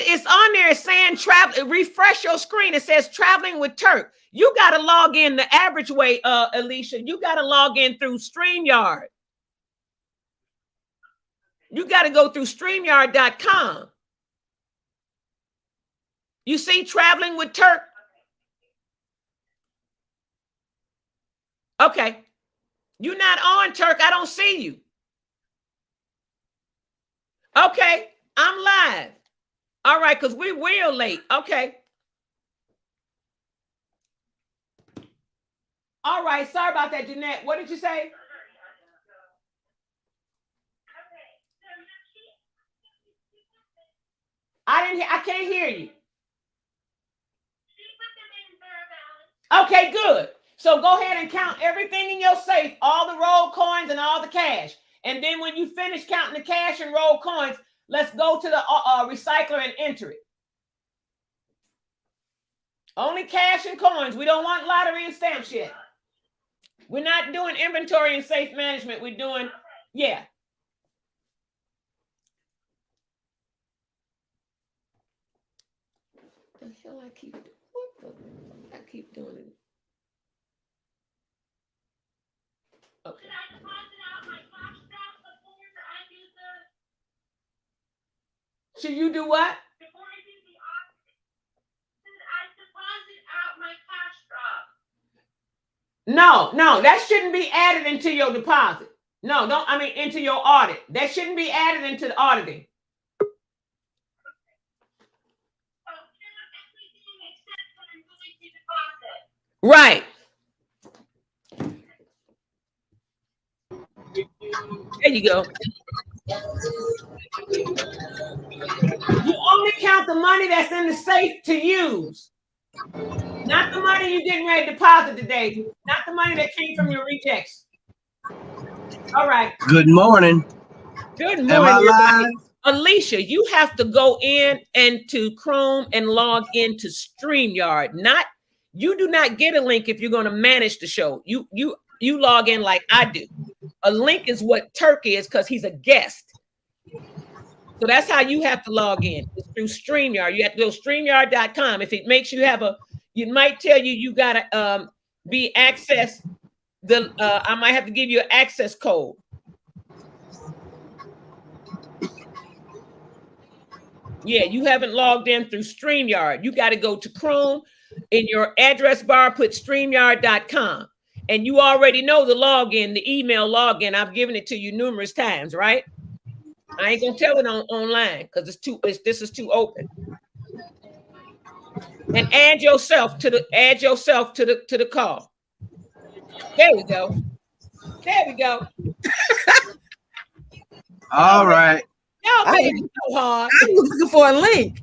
it's on there saying travel. Refresh your screen. It says traveling with Turk. You got to log in the average way, Alicia. You got to log in through StreamYard. You got to go through StreamYard.com. You see traveling with Turk? Okay. You're not on, Turk. I don't see you. Okay. I'm live. All right, because we're real late. Okay. All right. Sorry about that, Jeanette. What did you say? I can't hear you. Okay, good. So go ahead and count everything in your safe, all the roll coins and all the cash. And then when you finish counting the cash and roll coins, let's go to the recycler and enter it. Only cash and coins. We don't want lottery and stamps yet. We're not doing inventory and safe management. We're doing, yeah. What the hell I keep doing? What the I keep doing it? Okay. Should I deposit out my cash back before I do the? Should you do what? Before I do the auction, should I deposit out my cash drop? No, that shouldn't be added into your deposit. No, don't. I mean, into your audit. That shouldn't be added into the auditing. Right. There you go. You only count the money that's in the safe to use. Not the money you're getting ready to deposit today. Not the money that came from your rejects. All right. Good morning. Good morning, everybody. Alicia, you have to go in and to Chrome and log into StreamYard. You do not get a link if you're going to manage the show. You log in like I do. A link is what Turk is because he's a guest. So that's how you have to log in. It's through StreamYard. You have to go StreamYard.com. If it makes you you might tell you got to be access the. I might have to give you an access code. Yeah, you haven't logged in through StreamYard. You got to go to Chrome. In your address bar, put StreamYard.com. And you already know the login, the email login. I've given it to you numerous times, right? I ain't gonna tell it online because this is too open. And add yourself to the call. There we go. There we go. All right. Y'all made it so hard. I'm looking for a link.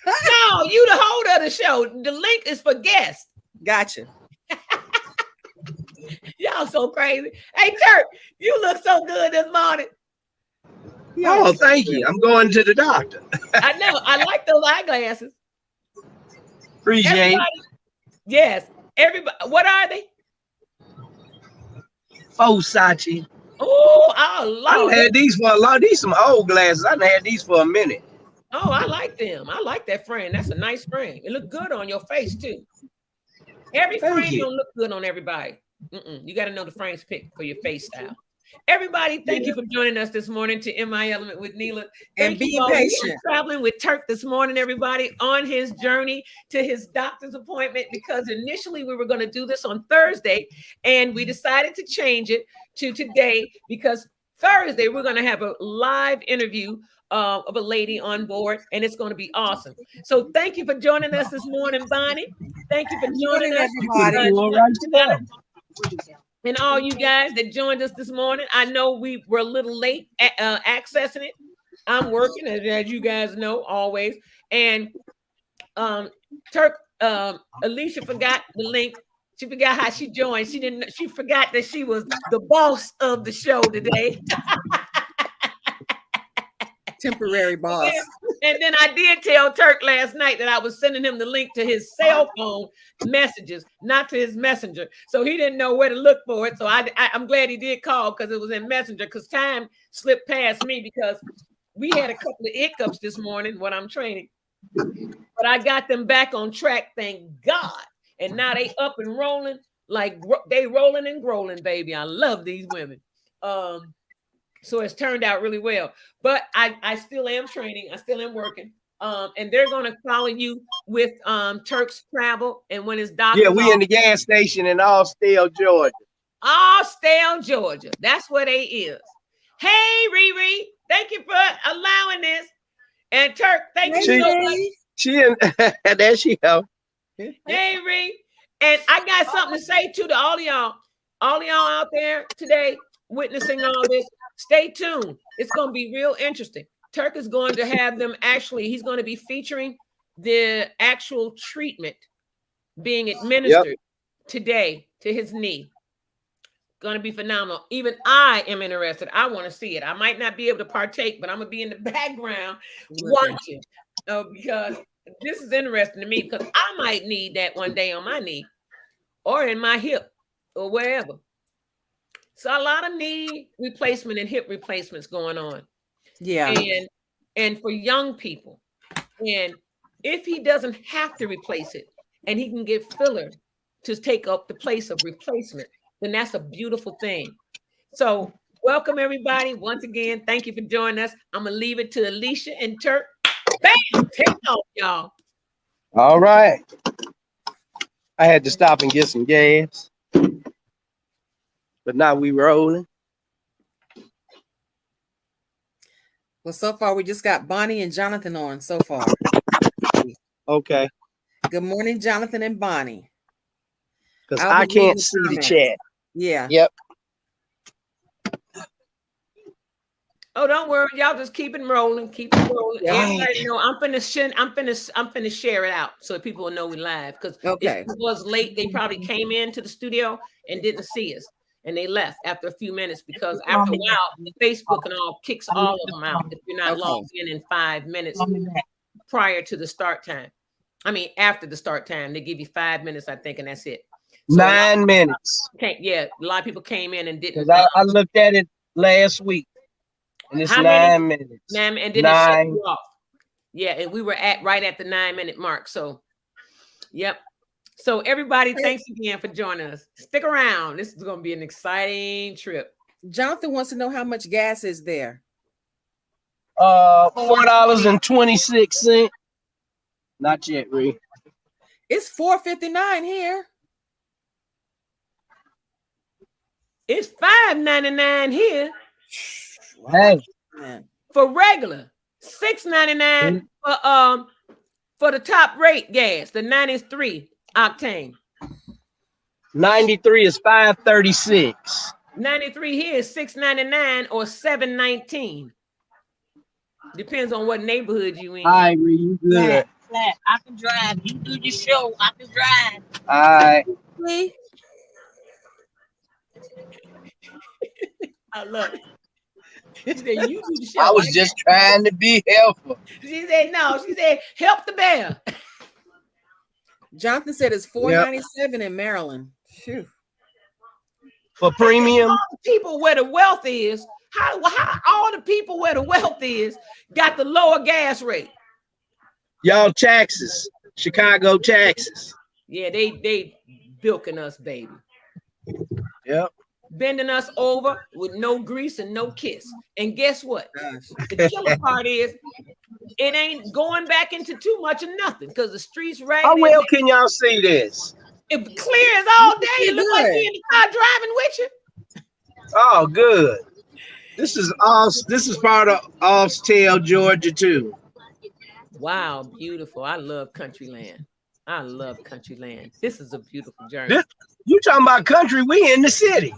No, you the holder of the show. The link is for guests. Gotcha. Y'all so crazy. Hey, Turk, you look so good this morning. Oh, thank you. I'm going to the doctor. I know. I like those eyeglasses. Appreciate. Yes. Everybody. What are they? Fosachi. Oh, I love. I had these for a lot. These some old glasses. I've had these for a minute. Oh, I like them. I like that frame. That's a nice frame. It look good on your face too. Every frame don't look good on everybody. You got to know the frames pick for your face style. Everybody, thank you for joining us this morning to In My Element with Neela. And being patient. Traveling with Turk this morning, everybody, on his journey to his doctor's appointment, because initially we were going to do this on Thursday, and we decided to change it to today because Thursday we're going to have a live interview of a lady on board, and it's going to be awesome. So thank you for joining us this morning, Bonnie. Thank you for joining us, everybody. And all you guys that joined us this morning. I know we were a little late accessing it. I'm working, as you guys know, always. And Turk, Alicia forgot the link. She forgot how she joined. She forgot that she was the boss of the show today. Temporary boss. And then I did tell Turk last night that I was sending him the link to his cell phone messages, not to his messenger. So he didn't know where to look for it. So I'm glad he did call because it was in messenger, because time slipped past me because we had a couple of hiccups this morning when I'm training. But I got them back on track, thank God. And now they up and rolling like they rolling and growing, baby. I love these women. So it's turned out really well. But I still am training. I still am working. And they're going to follow you with Turk's travel and when his doctor. Yeah, we in the gas station in Austell, Georgia. Austell, Georgia. That's where they is. Hey, Riri, thank you for allowing this. And Turk, thank you so much. She and there she go. Hey, Riri. And I got something to say to all of y'all out there today witnessing all this. Stay tuned. It's going to be real interesting. Turk is going to have them he's going to be featuring the actual treatment being administered today to his knee. Going to be phenomenal. Even I am interested. I want to see it. I might not be able to partake, but I'm going to be in the background watching because this is interesting to me because I might need that one day on my knee or in my hip or wherever. So a lot of knee replacement and hip replacements going on. Yeah. And for young people. And if he doesn't have to replace it and he can get filler to take up the place of replacement, then that's a beautiful thing. So welcome everybody. Once again, thank you for joining us. I'm going to leave it to Alicia and Turk. Bam! Take off, y'all. All right. I had to stop and get some gas. But now we rolling. Well, so far we just got Bonnie and Jonathan on so far. Okay. Good morning, Jonathan and Bonnie. Because I can't see the chat. Yeah. Yep. Oh, don't worry, y'all. Just keep it rolling. Keep it rolling. Everybody know I'm finna share it out so people will know we live. Because if it was late, they probably came into the studio and didn't see us. And they left after a few minutes because after a while, Facebook and all kicks all of them out if you're not logged in 5 minutes prior to the start time. I mean, after the start time, they give you 5 minutes, I think, and that's it. So 9 minutes. A lot of people came in and didn't. I looked at it last week, and it's 9 minutes. 9 and then it shut you off. Yeah, and we were right at the 9 minute mark. So, yep. So everybody, thanks again for joining us. Stick around. This is going to be an exciting trip. Jonathan wants to know how much gas is there. $4.26. Not yet, Ree. It's $4.59 here. It's $5.99 here. Hey. For regular. $6.99 for the top rate gas, the 93 octane. 93 is $5.36. 93 here is $6.99 or $7.19. Depends on what neighborhood you in. All right, Ree, you good. Flat. I can drive. You do your show. I can drive. All right. I love it. She said, you do the show. I was just trying to be helpful. She said, no. She said, help the bear. Jonathan said it's $4.97 in Maryland. Phew. For premium. All the people where the wealth is, how all the people where the wealth is got the lower gas rate. Y'all taxes. Chicago taxes. Yeah, they bilking us, baby. Yep. Bending us over with no grease and no kiss. And guess what? The killer part is it ain't going back into too much of nothing because the streets right. How well can y'all see this? It clears all day. It looks like you're in the car driving with you. Oh, good. This is part of Austell, Georgia, too. Wow, beautiful. I love country land. I love country land. This is a beautiful journey. You talking about country? We in the city.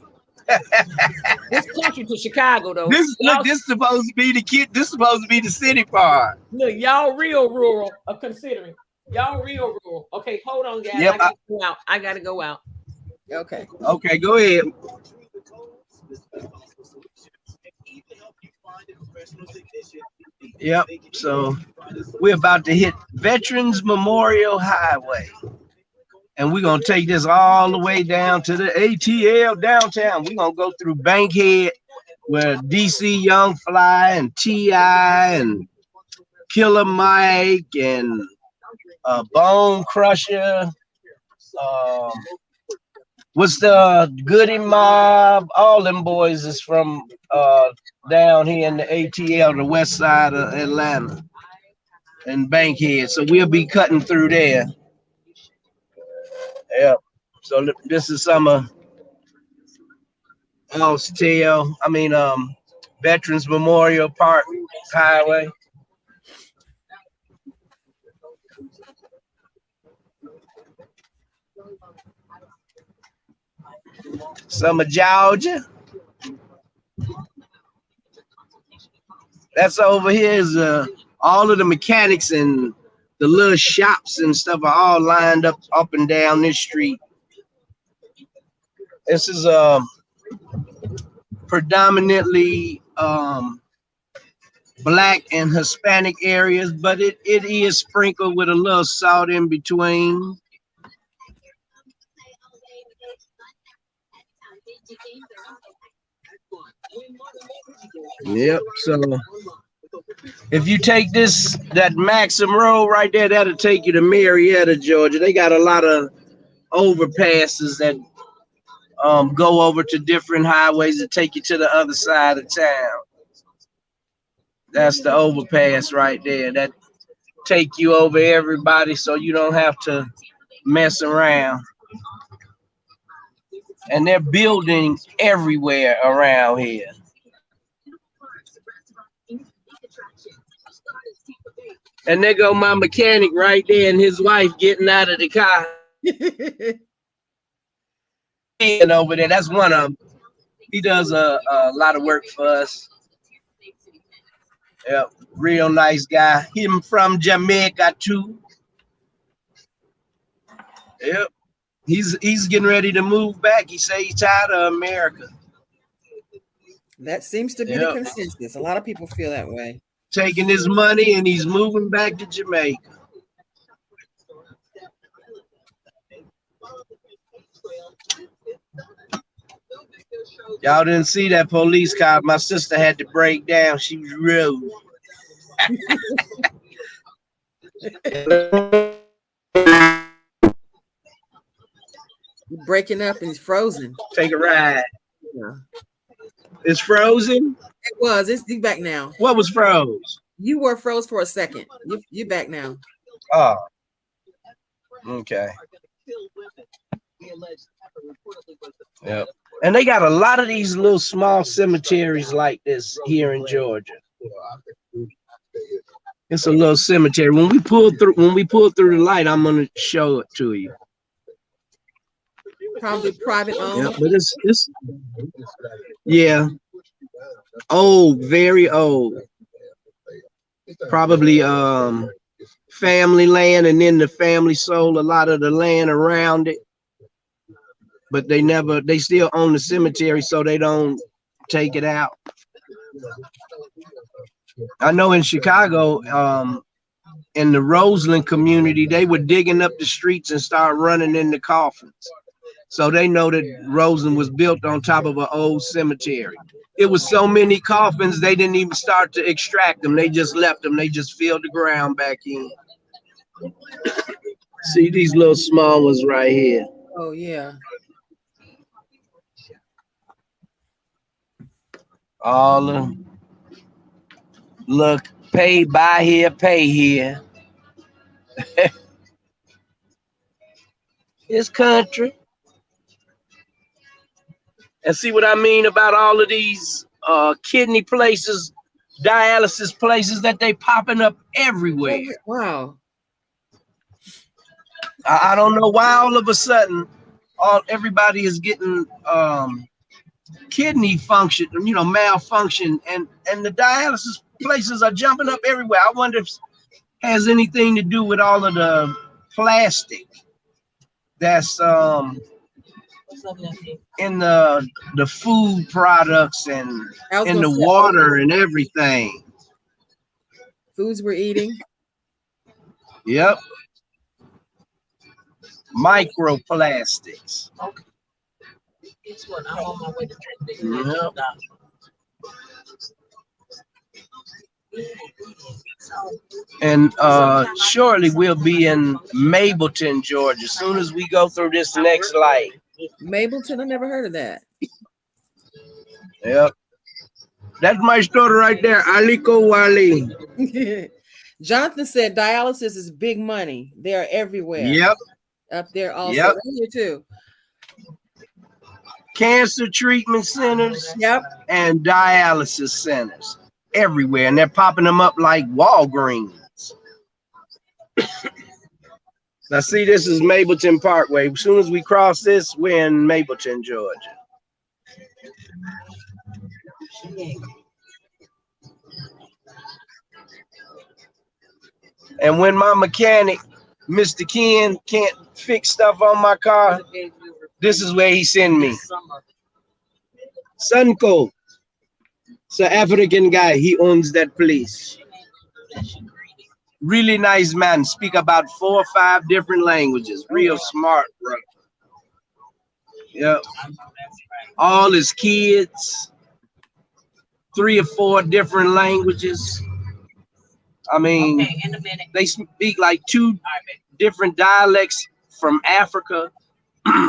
This country to Chicago though. This is supposed to be This is supposed to be the city part. Look, y'all real rural of considering. Y'all real rural. Okay, hold on, guys. Yep, I gotta go out. Okay. Okay, go ahead. Yep. So we're about to hit Veterans Memorial Highway. And we're going to take this all the way down to the ATL downtown. We're going to go through Bankhead where DC Young Fly and T.I. and Killer Mike and Bone Crusher. What's the Goody Mob? All them boys is from down here in the ATL, the west side of Atlanta, and Bankhead. So we'll be cutting through there. Yeah. So this is some of Veterans Memorial Park Highway. Some of Georgia. That's over here is all of the mechanics and the little shops and stuff are all lined up and down this street. This is predominantly Black and Hispanic areas, but it is sprinkled with a little salt in between. Yep. So if you take that Maxim Road right there, that'll take you to Marietta, Georgia. They got a lot of overpasses that go over to different highways that take you to the other side of town. That's the overpass right there. That take you over everybody so you don't have to mess around. And they're building everywhere around here. And there go my mechanic right there and his wife getting out of the car. And over there, that's one of them. He does a lot of work for us. Yep, real nice guy. Him from Jamaica too. Yep. He's getting ready to move back. He say he's tired of America. That seems to be the consensus. A lot of people feel that way. Taking his money and he's moving back to Jamaica. Y'all didn't see that police car. My sister had to break down. She was rude. You're breaking up and it's frozen. Take a ride. Yeah. It's frozen? It was. It's back now. What was froze? You were froze for a second. You're back now. Oh. Okay. Yep. And they got a lot of these little small cemeteries like this here in Georgia. It's a little cemetery. When we pull through the light, I'm gonna show it to you. Probably private owned. Yeah, but it's yeah. Old, very old. Probably family land, and then the family sold a lot of the land around it. But they still own the cemetery, so they don't take it out. I know in Chicago, in the Roseland community, they were digging up the streets and start running in the coffins. So they know that Roseland was built on top of an old cemetery. It was so many coffins, they didn't even start to extract them. They just left them. They just filled the ground back in. See these little small ones right here. Oh, yeah. All of them. Look, pay, buy here, pay here. It's country. And see what I mean about all of these kidney places, dialysis places that they popping up everywhere. Wow. I don't know why all of a sudden everybody is getting kidney function, malfunction, and the dialysis places are jumping up everywhere. I wonder if it has anything to do with all of the plastic that's in the food products and in the water and everything. Foods we're eating. Yep. Microplastics. Okay. Guess what? I'm on my way to drink this. Yep. And shortly we'll be in Mableton, Georgia. As soon as we go through this next light. Mableton, I never heard of that. Yep. That's my story right there. Aliko Wali. Jonathan said dialysis is big money. They are everywhere. Yep. Up there also. Yep. Right here too. Cancer treatment centers. Yep. And dialysis centers everywhere. And they're popping them up like Walgreens. Now see, this is Mableton Parkway. As soon as we cross this, we're in Mableton, Georgia. And when my mechanic, Mr. Ken, can't fix stuff on my car, this is where he send me. Sunko. It's an African guy. He owns that place. Really nice man. Speak about 4 or 5 different languages. Real smart, bro. Yep. All his kids, 3 or 4 different languages. I mean, they speak like 2 different dialects from Africa,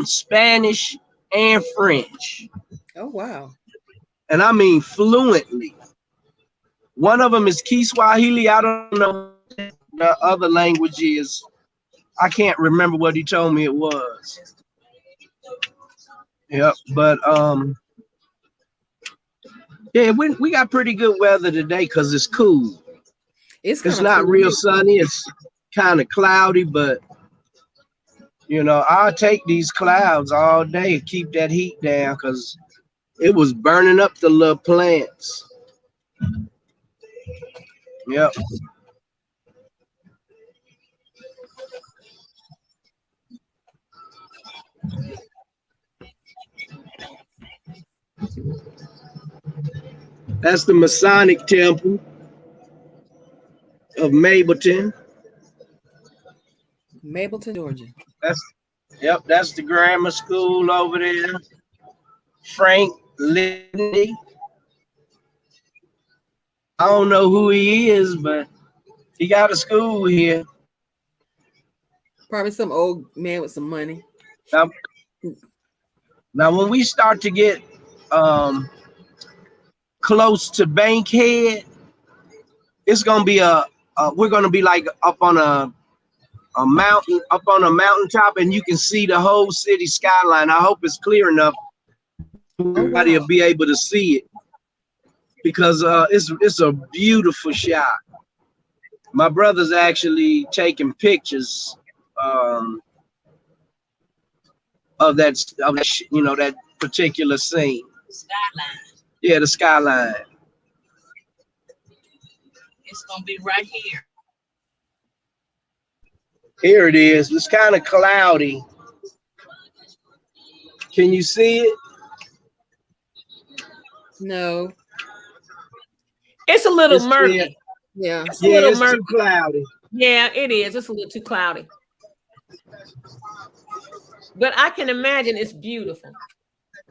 Spanish and French. Oh, wow. And I mean fluently. One of them is Kiswahili. I don't know what the other language is. I can't remember what he told me it was. Yep, but yeah, we got pretty good weather today because it's cool. It's not cool. real sunny. It's kind of cloudy, but you know, I'll take these clouds all day, keep that heat down because it was burning up the little plants. Yep. That's the Masonic Temple of Mableton. Mableton, Georgia. That's the grammar school over there. Frank Lindy. I don't know who he is, but he got a school here. Probably some old man with some money. Now when we start to get close to Bankhead, it's gonna be we're gonna be like up on a mountaintop, and you can see the whole city skyline. I hope it's clear enough everybody will be able to see it, because it's a beautiful shot. My brother's actually taking pictures of that you know, that particular scene. Skyline. Yeah, the skyline. It's gonna be right here. Here it is. It's kind of cloudy. Can you see it? No. It's a little murky. Yeah. It's a little murky. Too cloudy. Yeah, it is. It's a little too cloudy. But I can imagine it's beautiful.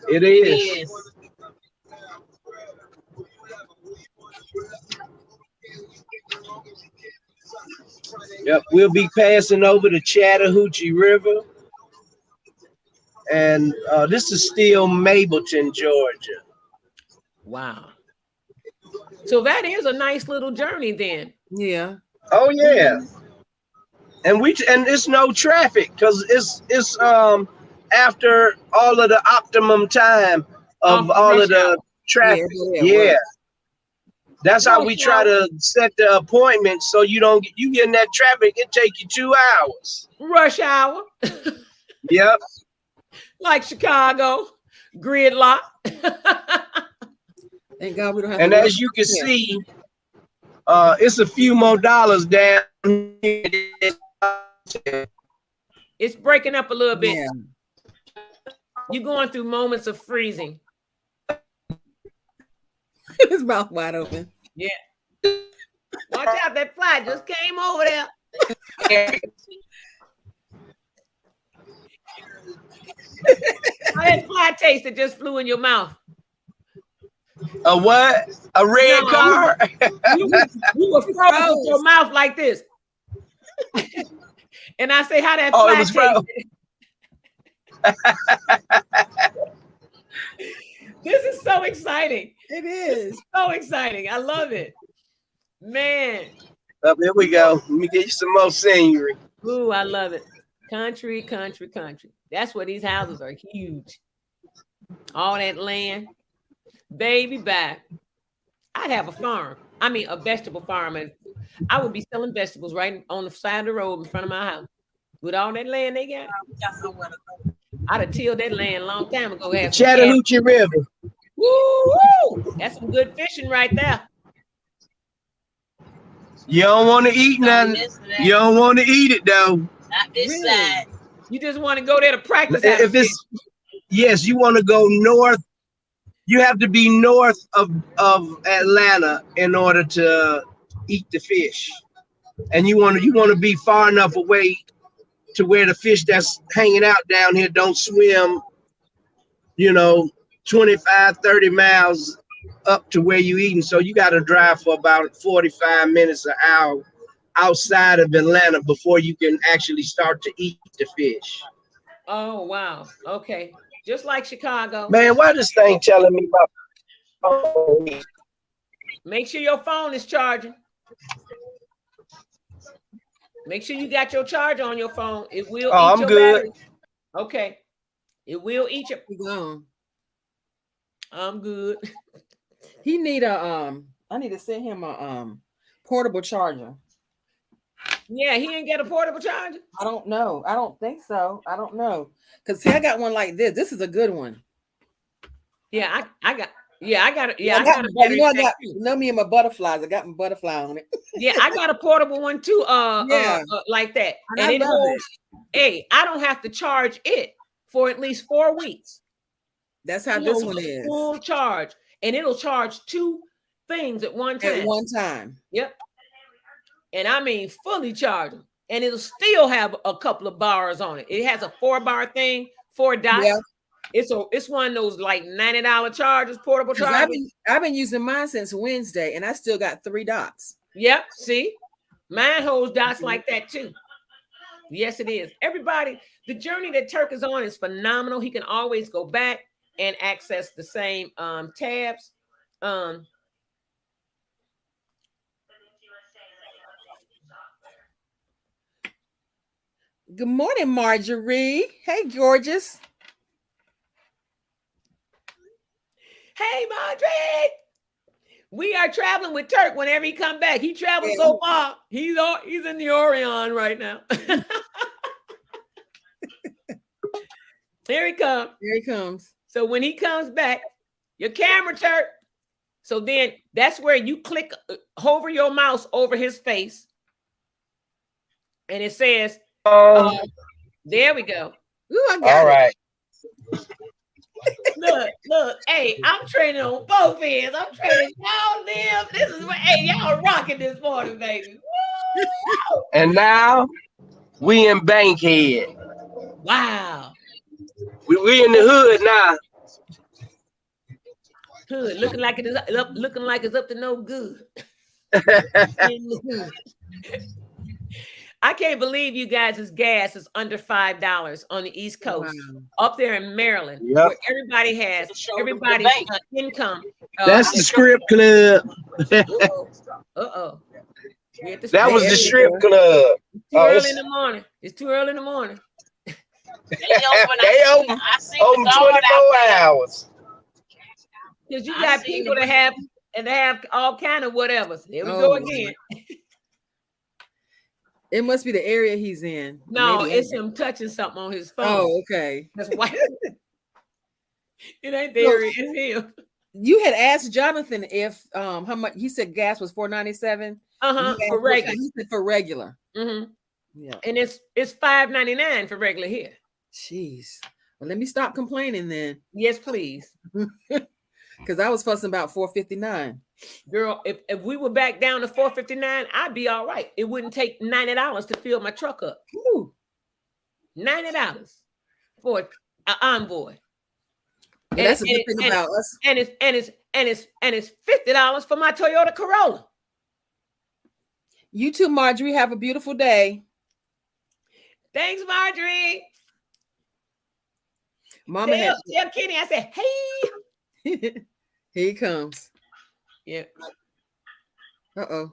It is. Yep, we'll be passing over the Chattahoochee River. And this is still Mableton, Georgia. Wow. So that is a nice little journey then. Yeah. Oh yeah. And it's no traffic because it's after all of the optimum time of all of the traffic. Yeah. That's how we try to set the appointment, so you get in that traffic, it take you 2 hours. Rush hour. Yep. Like Chicago, gridlock. Thank God we don't have. And as you can see, it's a few more dollars down here. It's breaking up a little bit. Yeah. You're going through moments of freezing. His mouth wide open. Yeah. Watch out, that fly just came over there. How that fly taste that just flew in your mouth? A what? A red No, car? you were froze with your mouth like this. And I say, how that Oh, it fly was taste? This is so exciting. It is. So exciting. I love it. Man. Up here we go. Let me get you some more scenery. Ooh, I love it. Country, country, country. That's where these houses are huge. All that land. Baby, bye. I'd have a farm. I mean, a vegetable farm. And I would be selling vegetables right on the side of the road in front of my house. With all that land they got, I'd have tilled that land a long time ago. The Chattahoochee River. Woo! That's some good fishing right there. You don't want to eat nothing. You don't want to eat it though. Not this Really? side. You just want to go there to practice. If it's yes, you want to go north. You have to be north of Atlanta in order to eat the fish, and you want to be far enough away to where the fish that's hanging out down here don't swim. 25, 30 miles up to where you eating. So you got to drive for about 45 minutes, an hour outside of Atlanta before you can actually start to eat the fish. Oh, wow. Okay. Just like Chicago. Man, why this thing telling me about phone? Make sure your phone is charging. Make sure you got your charger on your phone. It will eat I'm your good. battery. Okay. It will eat your. I'm good. He need a I need to send him a portable charger. Yeah, he ain't got a portable charger. I don't know. I don't think so. I don't know. Cause see, I got one like this. This is a good one. Yeah, I got. Yeah, I got it. Yeah, I got a battery. You know me and my butterflies. I got my butterfly on it. Yeah, I got a portable one too. Like that. And it holds. Hey, I don't have to charge it for at least 4 weeks. That's how this one is. Full charge, and it'll charge 2 things at one time. At one time. Yep. And I mean fully charged, and it'll still have a couple of bars on it. It has a 4-bar thing, 4 dots. Yeah. It's one of those like $90 chargers, portable chargers. I've been using mine since Wednesday, and I still got 3 dots. Yep. See, mine holds dots like that too. Yes, it is. Everybody, the journey that Turk is on is phenomenal. He can always go back and access the same tabs. Good morning, Marjorie. Hey, gorgeous. Hey, Marjorie. We are traveling with Turk whenever he come back. He travels so far. He's in the Orion right now. Here he comes. Here he comes. So when he comes back, your camera, Turk. So then that's where you click, hover your mouse over his face. And it says, there we go. Ooh, I got all right. Look, hey, I'm training on both ends. I'm training y'all live. This is what, hey, y'all rocking this morning, baby. Woo! And now we in Bankhead. Wow. We in the hood now. Hood, looking like it's up to no good. I can't believe you guys' gas is under $5 on the East Coast. Wow. Up there in Maryland, where everybody has everybody's income. That's the strip club. Uh-oh. That was the strip club. It's too early in the morning. It's too early in the morning. They open 24 hours. Because you got people that have all kind of whatevers. There we go again. It must be the area he's in. No, it's him touching something on his phone. Oh, okay. That's why it ain't the area, it's him. You had asked Jonathan if how much he said gas was $4.97. For regular. He said for regular. Mm-hmm. Yeah. And it's $5.99 for regular here. Jeez. Well, let me stop complaining then. Yes, please. Because I was fussing about $4.59. Girl, if we were back down to $4.59, I'd be all right. It wouldn't take $90 to fill my truck up. Ooh. $90 for an envoy. And that's a good thing about us. And it's $50 for my Toyota Corolla. You too, Marjorie. Have a beautiful day. Thanks, Marjorie. Mama tell Kenny, I said, hey. Here he comes. Yeah. Uh-oh.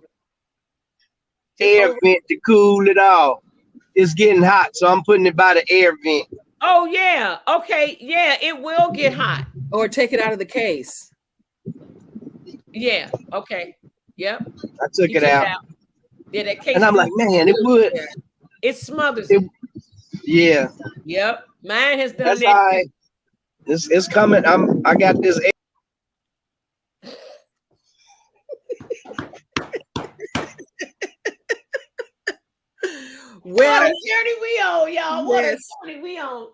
Air vent to cool it off. It's getting hot, so I'm putting it by the air vent. Oh, yeah. Okay. Yeah, it will get hot. Or take it out of the case. Yeah. Okay. Yep. I took it out. Yeah, that case. And I'm like, man, it would. It smothers it. Yeah. Yep. Mine has done That's that. all right. It's coming. I got this. Well, what a journey we on, y'all. What yes. a journey we on.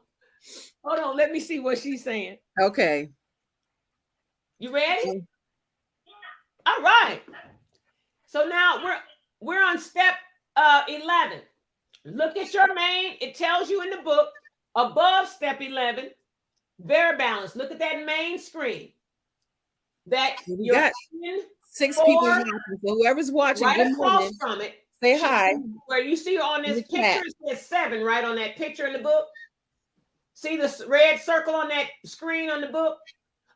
Hold on, let me see what she's saying. Okay. You ready? All right. So now we're on step 11. Look at your main. It tells you in the book above step 11, very balanced. Look at that main screen. That you got 6 people watching. So whoever's watching, right across from it. Say hi. Where you see on this picture, it says 7 right on that picture in the book. See the red circle on that screen on the book?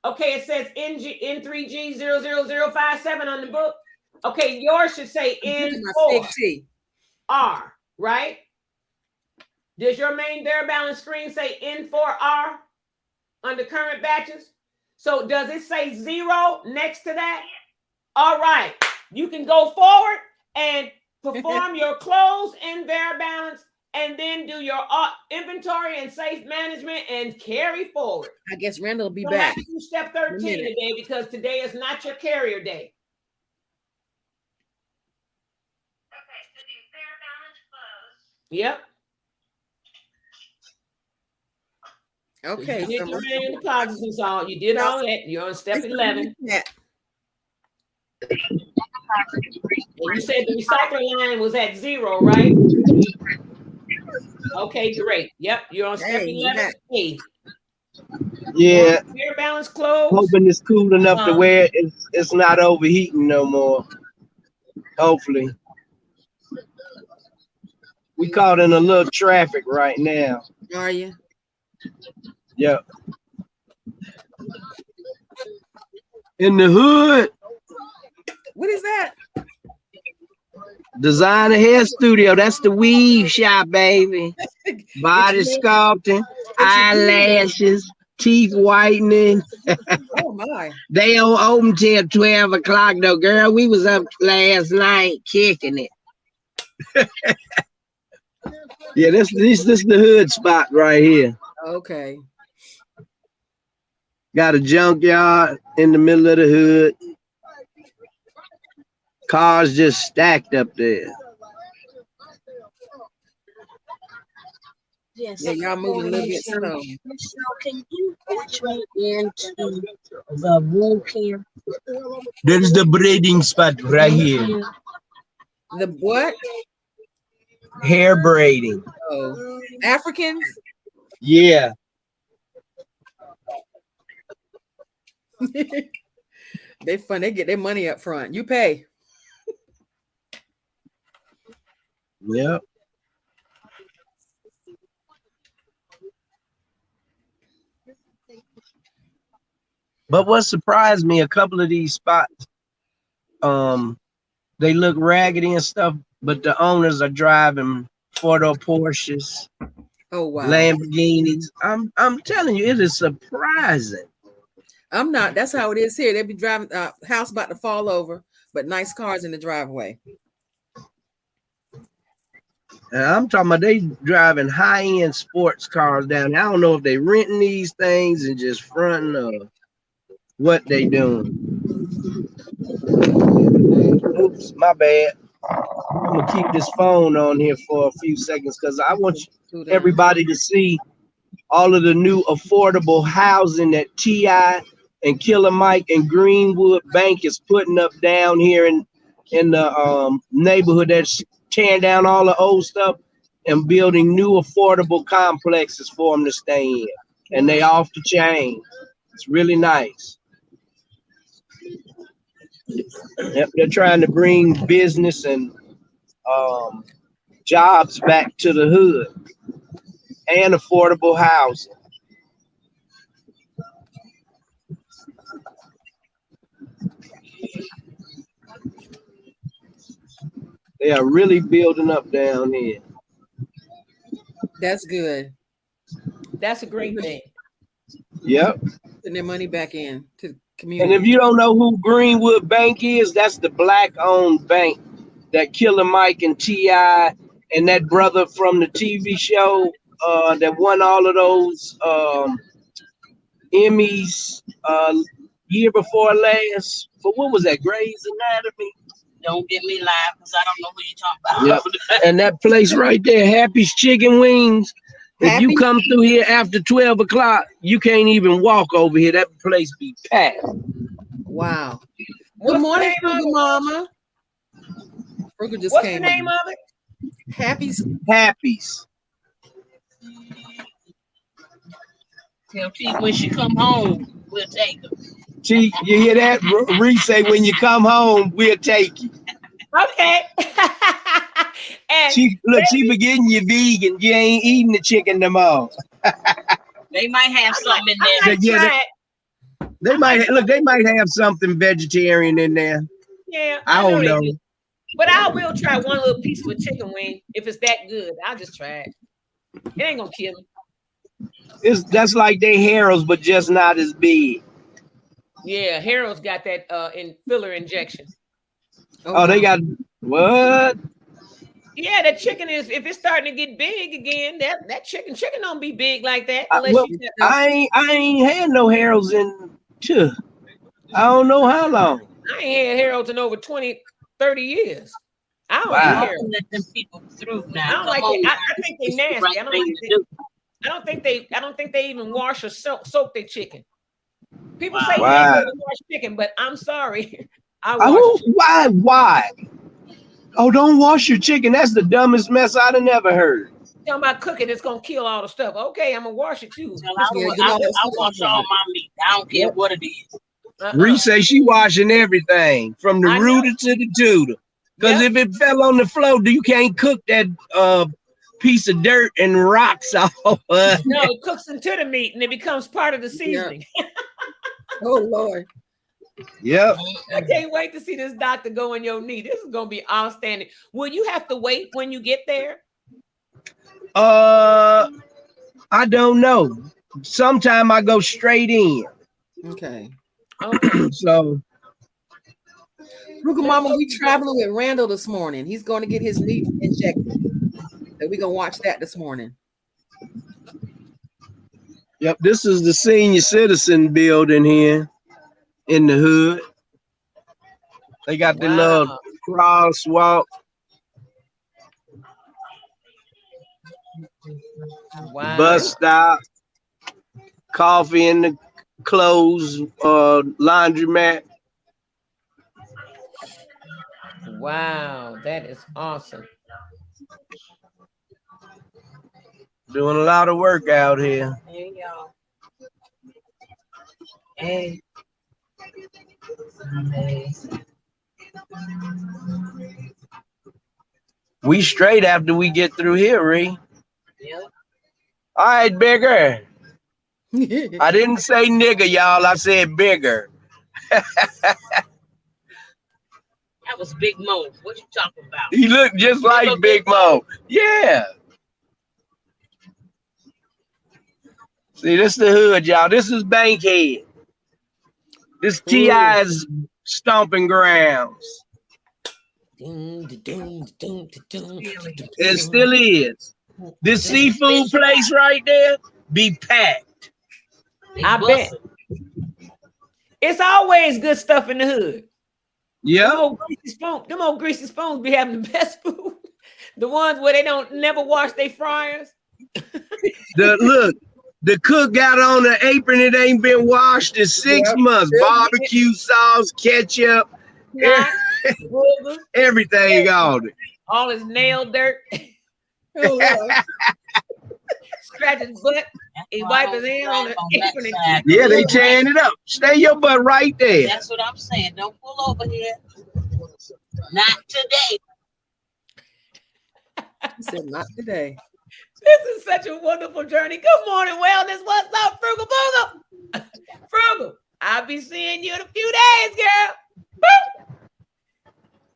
Okay, it says N3G00057 on the book. Okay, yours should say N4R, right? Does your main bare balance screen say N4R under current batches? So does it say 0 next to that? All right, you can go forward and perform your close in bare balance, and then do your inventory and safe management and carry forward. I guess Randall will be back. Have to do step 13 today because today is not your carrier day. Okay, so do bare balance close. Yep. Okay. So you did your manual deposits and all. You did all that. You're on step 11. And you said the recycling line was at 0, right? Okay, great. Yep, you're on step 11. Yeah. Bare balance close. Hoping it's cool enough to where it's not overheating no more. Hopefully. We caught in a little traffic right now. Are you? Yep. In the hood. What is that? Designer hair studio. That's the weave shop, baby. Body sculpting, eyelashes, teeth whitening. Oh my. They don't open till 12 o'clock though, girl. We was up last night kicking it. Yeah, this the hood spot right here. Okay. Got a junkyard in the middle of the hood. Cars just stacked up there. Yes. Yeah, y'all moving a little bit slow. Michelle, can you push me into the wool care? There's the braiding spot right here. The what? Hair braiding. Oh, Africans? Yeah. They fun. They get their money up front. You pay. Yep. But what surprised me, a couple of these spots, they look raggedy and stuff, but the owners are driving 4-door Porsches, oh wow, Lamborghinis. I'm telling you, it is surprising. I'm not. That's how it is here. They be driving house about to fall over, but nice cars in the driveway. And I'm talking about they driving high-end sports cars down there. I don't know if they renting these things and just fronting or what they doing. Oops, my bad. I'm gonna keep this phone on here for a few seconds because I want everybody to see all of the new affordable housing that T.I. and Killer Mike and Greenwood Bank is putting up down here in the neighborhood that's tearing down all the old stuff and building new affordable complexes for them to stay in. And they off the chain. It's really nice. Yep, they're trying to bring business and um, jobs back to the hood and affordable housing. They are really building up down here. That's good. That's a great thing. Yep. Putting their money back in to the And community. if you don't know who Greenwood Bank is, that's the black-owned bank that Killer Mike and T.I. and that brother from the TV show that won all of those Emmys year before last. For what was that? Grey's Anatomy. Don't get me live because I don't know who you're talking about. Yep. And that place right there, Happy's Chicken Wings. If you Happy? come through here after 12 o'clock, you can't even walk over here. That place be packed. Wow. What's Good morning, the name of Frugal it? Mama. Frugal just What's the came name in. of it? Happy's. Happy's. Tell T when she come home, we'll take her. T, you hear that? Reese say, when you come home, we'll take you. Okay. And She forgetting you vegan. You ain't eating the chicken no more. They might have something in I there. might Yeah, try it. They might have something vegetarian in there. Yeah, I know don't they know. do. But I will try one little piece of a chicken wing if it's that good. I'll just try it. It ain't gonna kill me. That's like they Harold's, but just not as big. Yeah, Harold's got that in filler injection. Oh, they got what? Yeah, that chicken is, if it's starting to get big again, that chicken don't be big like that unless Well, you I ain't had no Harold's in I don't know how long. I ain't had Harold's in over 20, 30 years. I don't Wow. eat I Harold's. don't let them people through now. I don't Come like on it. now. I think they It's the nasty. right I don't thing like to do. I don't think they even wash or soak their chicken. People say Wow. you ain't Wow. supposed to wash chicken, but I'm sorry. I wash chicken. Why? Oh, don't wash your chicken. That's the dumbest mess I'd have never heard. Tell about cooking, it's gonna kill all the stuff. Okay, I'm gonna wash it too. Well, Yeah, I get all that wash stuff all out. my meat. I don't care what it is. Reese say she washing everything from the I know. rooter to the tutor. Because Yep. if it fell on the floor, you can't cook that piece of dirt and rocks off. No, it cooks into the meat and it becomes part of the seasoning. Oh Lord. Yep. I can't wait to see this doctor go in your knee. This is gonna be outstanding. Will you have to wait when you get there? I don't know. Sometime I go straight in. Okay. Okay. So Frugal Mama, we traveling with Randall this morning. He's going to get his knee injected. So we're gonna watch that this morning. yep, this is the senior citizen building here in the hood. They got the little crosswalk. Wow. Bus stop, coffee in the clothes, laundromat. Wow, that is awesome. Doing a lot of work out here. Hey, y'all. Hey. We straight after we get through here, Ree. Yep. All right, bigger. I didn't say nigga, y'all. I said bigger. That was Big Mo. What you talking about? He looked just like Big Mo. Yeah. See, this the hood, y'all. This is Bankhead. This T.I.'s stomping grounds. It still is. This seafood place right there be packed. I bet. It's always good stuff in the hood. Yeah. Them old greasy spoons be having the best food. The ones where they don't never wash their fryers. The cook got on an apron. It ain't been washed in 6 months. Barbecue sauce, ketchup, everything on it. All his nail dirt. Oh, Lord. Scratch his butt. He wipe his hand on the apron. Yeah, they tearing it up. Stay your butt right there. That's what I'm saying. Don't pull over here. Not today. He said, not today. This is such a wonderful journey. Good morning, wellness. What's up, Frugal Boogal? Frugal, I'll be seeing you in a few days, girl. Woo!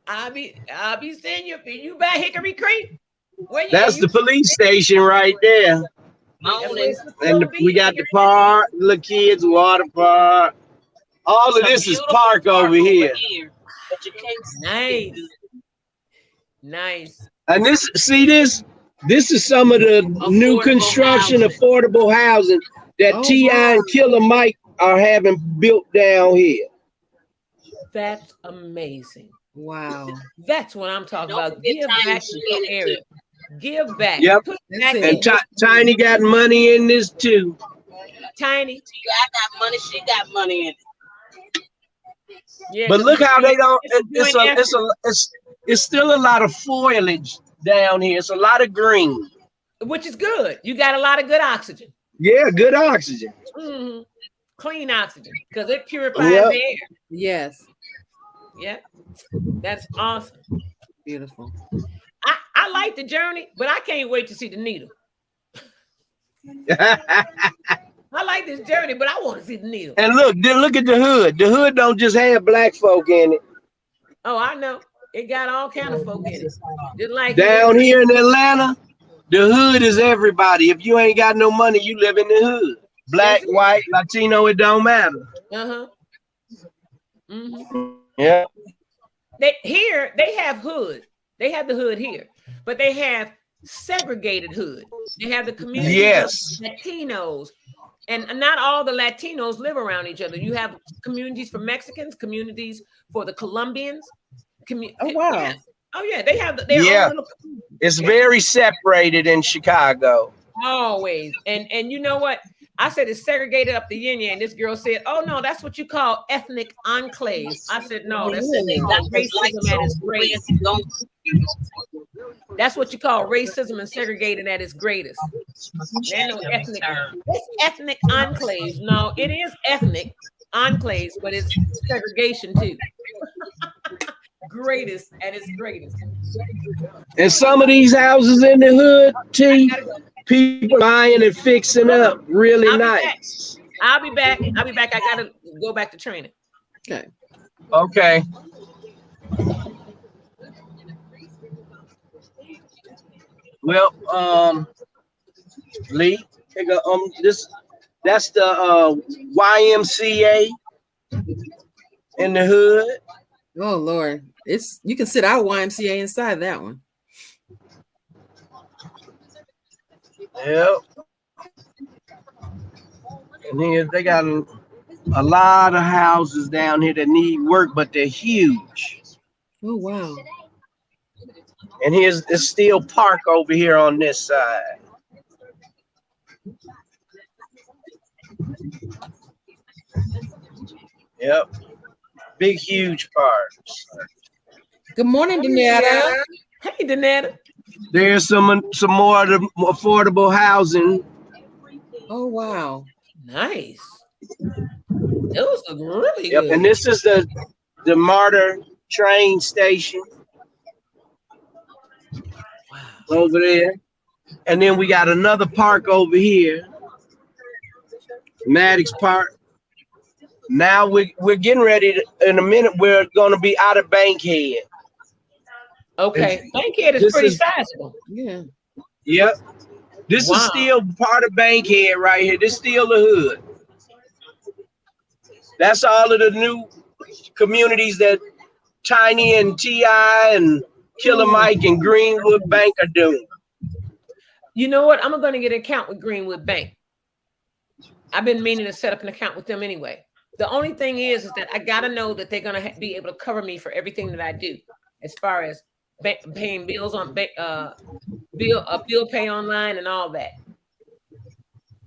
I'll be seeing you. You back Hickory Creek? Where you? That's the police station right there. And we got the park, the kids, water park. All of this is park over here. But you can't Nice. Nice. And this is some of the new construction, affordable housing that T.I. and Killer Mike are having built down here. That's amazing. Wow. That's what I'm talking about. Give back to your area. Give back. Yep. Put back And Tiny got money in this too. Tiny. I got money. She got money in it. Yeah, But look how they don't. It's still a lot of foliage down here. It's a lot of green. which is good. You got a lot of good oxygen. Yeah, good oxygen. Mm-hmm. Clean oxygen because it purifies the air. Yes. Yeah, that's awesome. Beautiful. I like the journey, but I can't wait to see the needle. I like this journey, but I want to see the needle. And look at the hood. The hood don't just have black folk in it. Oh, I know. It got all kind of folk in it. Just like down here in Atlanta, the hood is everybody. If you ain't got no money, you live in the hood. Black, white, Latino, it don't matter. Uh-huh. Mm-hmm. Yeah. They have hood. They have the hood here, but they have segregated hood. They have the community. Yes. Latinos. And not all the Latinos live around each other. You have communities for Mexicans, communities for the Colombians. Oh, wow. Yeah. Oh, yeah. They have their own little community. It's very separated in Chicago. Always. And you know what? I said it's segregated up the yin yang. This girl said, "Oh no, that's what you call ethnic enclaves." I said, "No, that's racism at its greatest. That's what you call racism and segregated at its greatest." There's no ethnic. It's ethnic enclaves. No, it is ethnic enclaves, but it's segregation too. Greatest at its greatest. And some of these houses in the hood, T, people buying and fixing up really nice. I'll be back. I gotta go back to training. Okay. Okay. Well, Lee, that's the YMCA in the hood. Oh Lord, you can sit out YMCA inside that one. Yep. And then they got a lot of houses down here that need work, but they're huge. Oh wow. And here's still park over here on this side. Yep. Big, huge parks. Good morning, Danetta. Hey, Danetta. There's some more of the affordable housing. Oh wow. Nice. Those look really Yep. good. And this is the MARTA train station. Wow. Over there. And then we got another park over here. Maddox Park. Now we're getting ready to, in a minute, we're going to be out of Bankhead. Okay. Bankhead is pretty sizable. Yeah. Yep. This is still part of Bankhead right here. This is still the hood. That's all of the new communities that Tiny and T.I. and Killer Mike and Greenwood Bank are doing. You know what? I'm going to get an account with Greenwood Bank. I've been meaning to set up an account with them anyway. The only thing is that I got to know that they're going to be able to cover me for everything that I do, as far as paying bills on bill pay online and all that.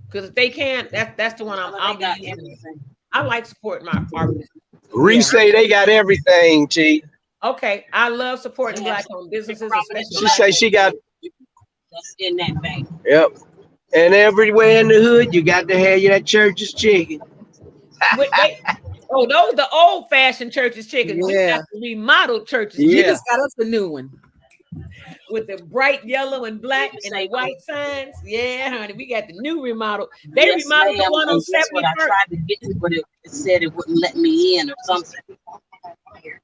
Because if they can't, that's the one I'll be using. I like supporting our business. Reese say they got everything, T. Okay, I love supporting Black-owned businesses, especially. She say she got. That's in that bank. Yep. And everywhere in the hood, you got to have that church's chicken. Oh, those the old fashioned church's chickens. We Yeah. got the remodeled church's You Yeah. chicken just got us a new one. with the bright yellow and black and the white signs. Yeah, honey, we got the new remodel. They Yes, remodeled the ma'am. one on And guess what? I 71st. tried to get to, but it said it wouldn't let me in or something.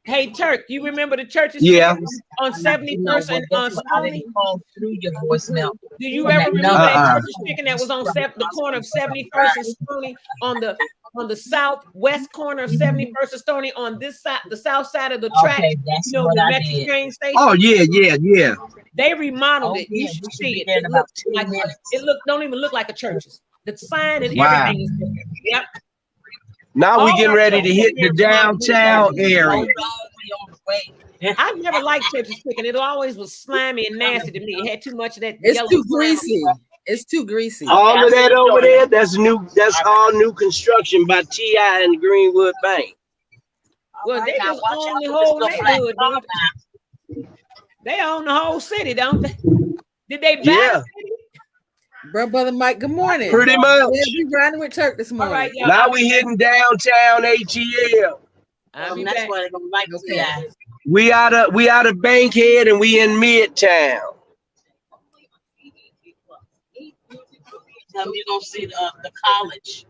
Hey, Turk, you remember the church's Yeah. chicken on 71st and on I Stony? didn't call through your voicemail. Do you from ever that remember number. that church's chicken that was on the corner of 71st and Stony on the southwest corner of 71st and Stony on this side, the south side of the track? Okay, that's You know, what the I Metro did. train station. Oh yeah. They remodeled Oh, it. yeah, You should we should see be it. there in It about looks 2 like minutes. don't even look like a church's. The sign and Wow. everything is different. Yep. Now we All getting our ready to churches hit here the in Vermont do downtown that. area. Hold on, we on the way. I never liked church's chicken. It always was slimy and nasty to me. It had too much of that It's yellow too slime. greasy. It's too greasy. All of that over there, that's new. That's all new construction by T.I. and Greenwood Bank. Well, Right they now, just watch own out the for this whole little black neighborhood. car Dude. now. They own the whole city, don't they? Did they buy Yeah. the city? Brother Mike, good morning. Pretty much. Yeah, we riding with Turk this All morning. right, y'all. Now I'll we be back. hitting downtown ATL. I'll be That's back. why they're gonna like Okay. T.I. We out of Bankhead and we in Midtown. Tell me you're gonna see the college.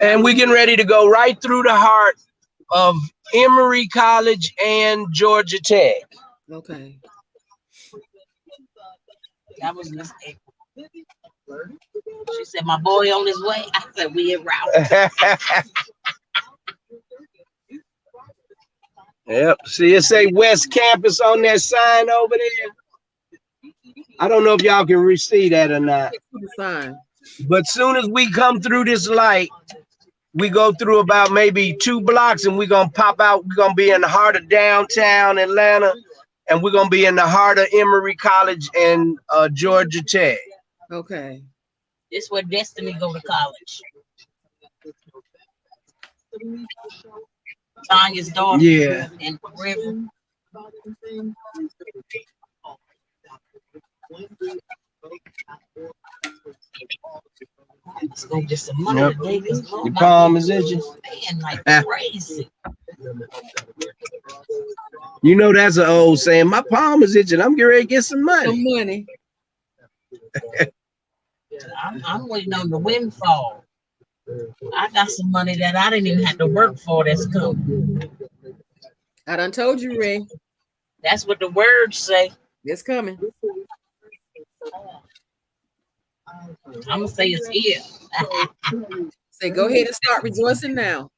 And we getting ready to go right through the heart of Emory College and Georgia Tech. Okay. That was Miss April. She said, "My boy on his way." I said, "We en route." Yep. See, it say West Campus on that sign over there. I don't know if y'all can see that or not. Fine. But soon as we come through this light, we go through about maybe 2 blocks and we're going to pop out. We're going to be in the heart of downtown Atlanta. And we're going to be in the heart of Emory College and Georgia Tech. Okay. This where Destiny go to college. Tanya's daughter. Yeah. And River. Let's go get some money Yep. today. Your palm is itching. Man, like crazy. You know that's an old saying. My palm is itching. I'm getting ready to get some money. Some money. I'm waiting on the windfall. I got some money that I didn't even have to work for that's coming. I done told you, Ray. That's what the words say. It's coming. I'm gonna say it's here. Say, go ahead and start rejoicing now.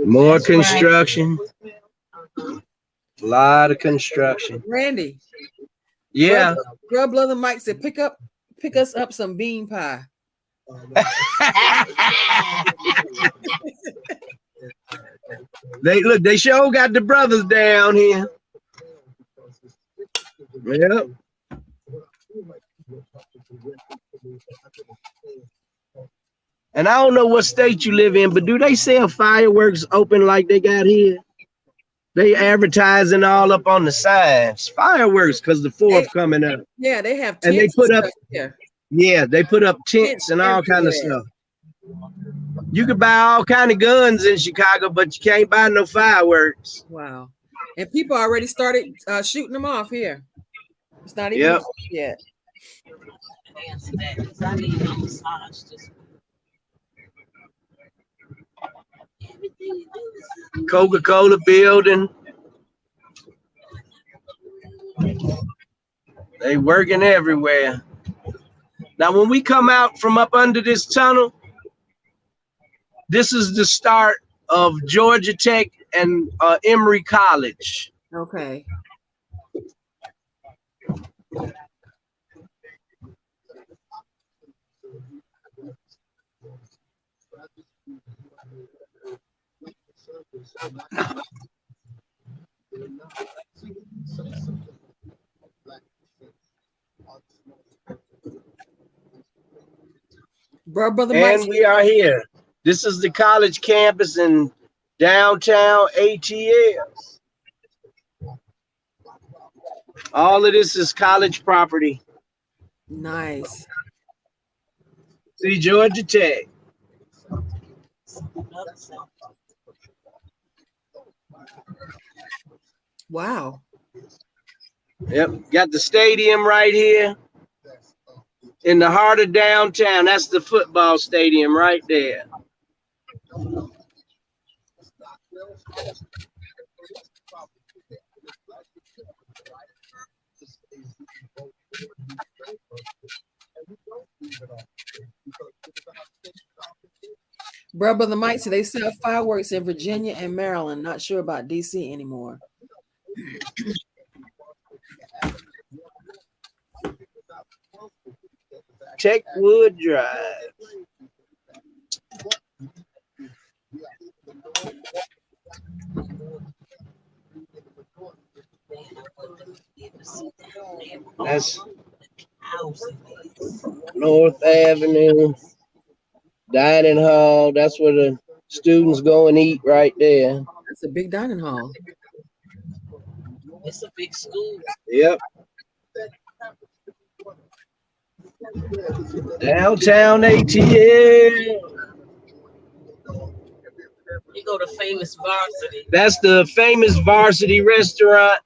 More construction. A lot of construction. Randy. Yeah. Brother Mike said, pick us up some bean pie. They sure got the brothers down here. Yep. And I don't know what state you live in, but do they sell fireworks open like they got here? They advertising all up on the signs. Fireworks because the 4th coming up. Yeah, they have And they tents put up stuff here. Yeah, they put up tents and all kind of everywhere. stuff. You can buy all kind of guns in Chicago, but you can't buy no fireworks. Wow. And people already started shooting them off here. It's not even Yep. yet. Answer that, 'cause I need a massage this week. Everything you do is Coca-Cola building. They working everywhere. Now, when we come out from up under this tunnel, this is the start of Georgia Tech and Emory College. Okay. Brother Mike. And we are here. This is the college campus in downtown ATL. All of this is college property. Nice. See, Georgia Tech. Wow. Yep, got the stadium right here in the heart of downtown. That's the football stadium right there. Brother Mike said they sell fireworks in Virginia and Maryland. Not sure about DC anymore. Techwood Drive. That's North Avenue Dining Hall. That's where the students go and eat right there. That's a big dining hall. It's a big school. Yep. Downtown ATL. You go to famous varsity. That's the famous varsity restaurant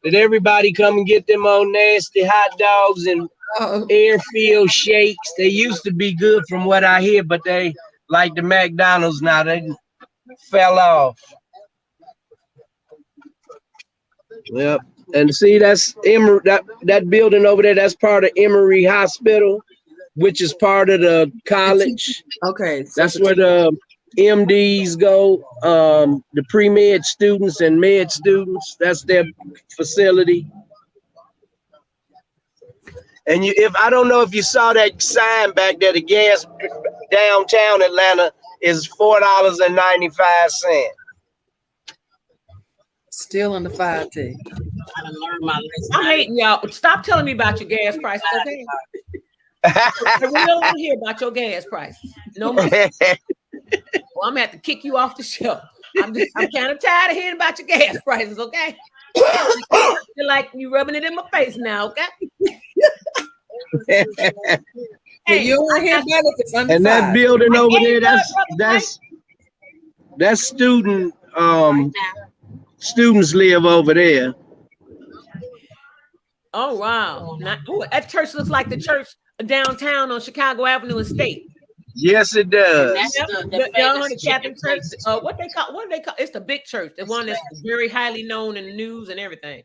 that everybody come and get them old nasty hot dogs and airfield shakes. They used to be good from what I hear, but they like the McDonald's now. They fell off. Yep. And see, that's Emory, that building over there, that's part of Emory Hospital, which is part of the college. Okay. That's where the MDs go, the pre-med students and med students. That's their facility. And if I don't know if you saw that sign back there, the gas downtown Atlanta is $4.95. Still on the 5T. I done learned my lesson. I'm hating y'all. Stop telling me about your gas prices, okay? I really don't want to hear about your gas prices. No more. Well, I'm gonna have to kick you off the show. I'm kind of tired of hearing about your gas prices, okay? I feel like you rubbing it in my face now, okay? Hey, you don't want to hear about it if it's under And that 5. building over there, that's student students live over there. Oh wow! That church looks like the church downtown on Chicago Avenue and State. Yes, it does. That's The Catholic church. What do they call? It's the big church, the one that's very highly known in the news and everything.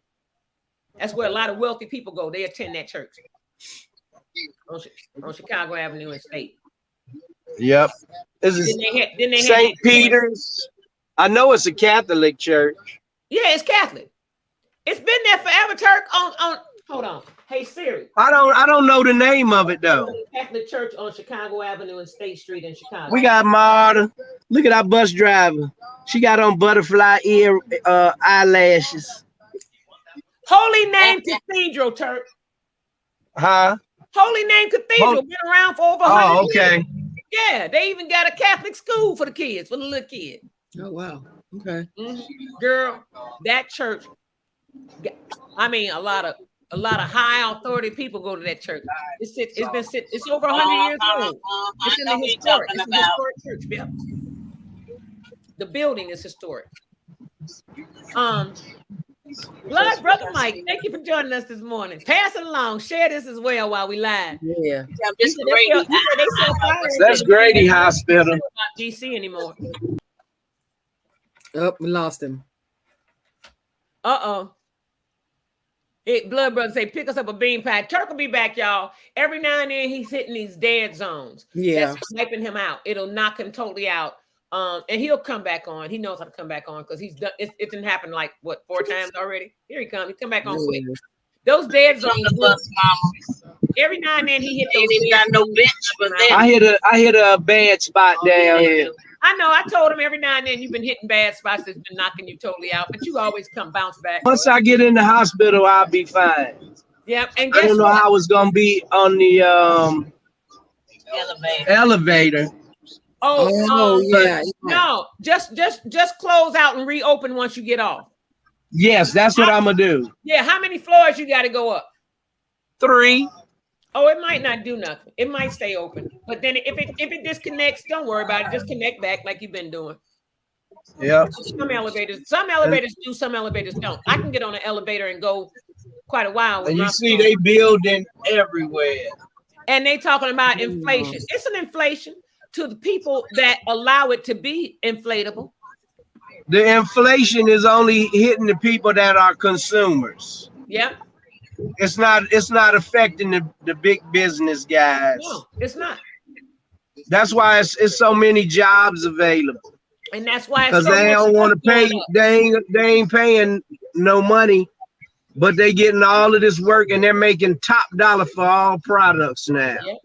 That's where a lot of wealthy people go. They attend that church on Chicago Avenue and State. Yep. This is Then they St. Peter's. I know it's a Catholic church. Yeah, it's Catholic. It's been there forever, Turk. Hold on. Hey Siri. I don't know the name of it though. Catholic church on Chicago Avenue and State Street in Chicago. We got Marta. Look at our bus driver. She got on butterfly ear eyelashes. Holy Name Cathedral, Turk. Huh? Holy Name Cathedral been around for over 100 Oh, okay. years. Yeah, they even got a Catholic school for the kids, for the little kids. Oh wow. Okay. Girl, that church. I mean, a lot of high authority people go to that church. It's over 100 years old. It's in the historic. It's a historic church. Yeah. The building is historic. Blood Brother Mike, thank you for joining us this morning. Pass it along. Share this as well while we live. Yeah. That's Grady Hospital. Not DC anymore. Oh, we lost him. Uh-oh. Blood Brother say, pick us up a bean pie. Turk will be back, y'all. Every now and then he's hitting these dead zones. Yeah. That's wiping him out. It'll knock him totally out. And he'll come back on. He knows how to come back on because he's done it didn't happen like 4 times already. Here he comes. He come back on quick. Those dead zones. Every now and then he hit those. Ain't even got no bitch, but I hit a bad spot down here. I know. I told him every now and then you've been hitting bad spots that's been knocking you totally out, but you always come bounce back. Once I get in the hospital, I'll be fine. Yep. And I don't know how I was gonna be on the elevator. Oh yeah. No, just close out and reopen once you get off. Yes, that's what I'm gonna do. Yeah, how many floors you got to go up? 3. Oh, it might not do nothing. It might stay open. But then if it disconnects, don't worry about it. Just connect back like you've been doing. Yep. Some elevators do, some elevators don't. I can get on an elevator and go quite a while with And you my see phone. they building everywhere. And they talking about inflation. It's an inflation to the people that allow it to be inflatable. The inflation is only hitting the people that are consumers. Yep. It's not affecting the big business guys. No, it's not. That's why it's so many jobs available. And that's why it's Because so they much don't want to stuff pay, going up. they ain't paying no money, but they getting all of this work and they're making top dollar for all products now. Yep.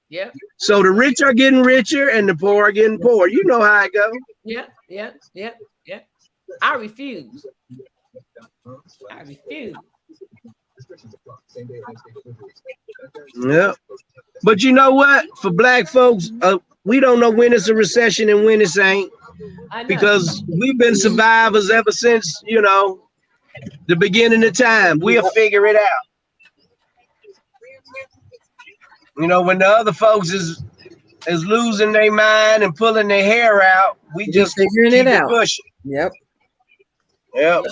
Yep. So the rich are getting richer and the poor are getting poor. You know how it goes. Yeah, yeah, yeah, yeah. I refuse. I refuse. Yeah. But you know what? For black folks, we don't know when it's a recession and when it ain't, I know. because we've been survivors ever since, the beginning of time. We'll figure it out. When the other folks is losing their mind and pulling their hair out, we just figuring keep it out. pushing. Yep. Yep.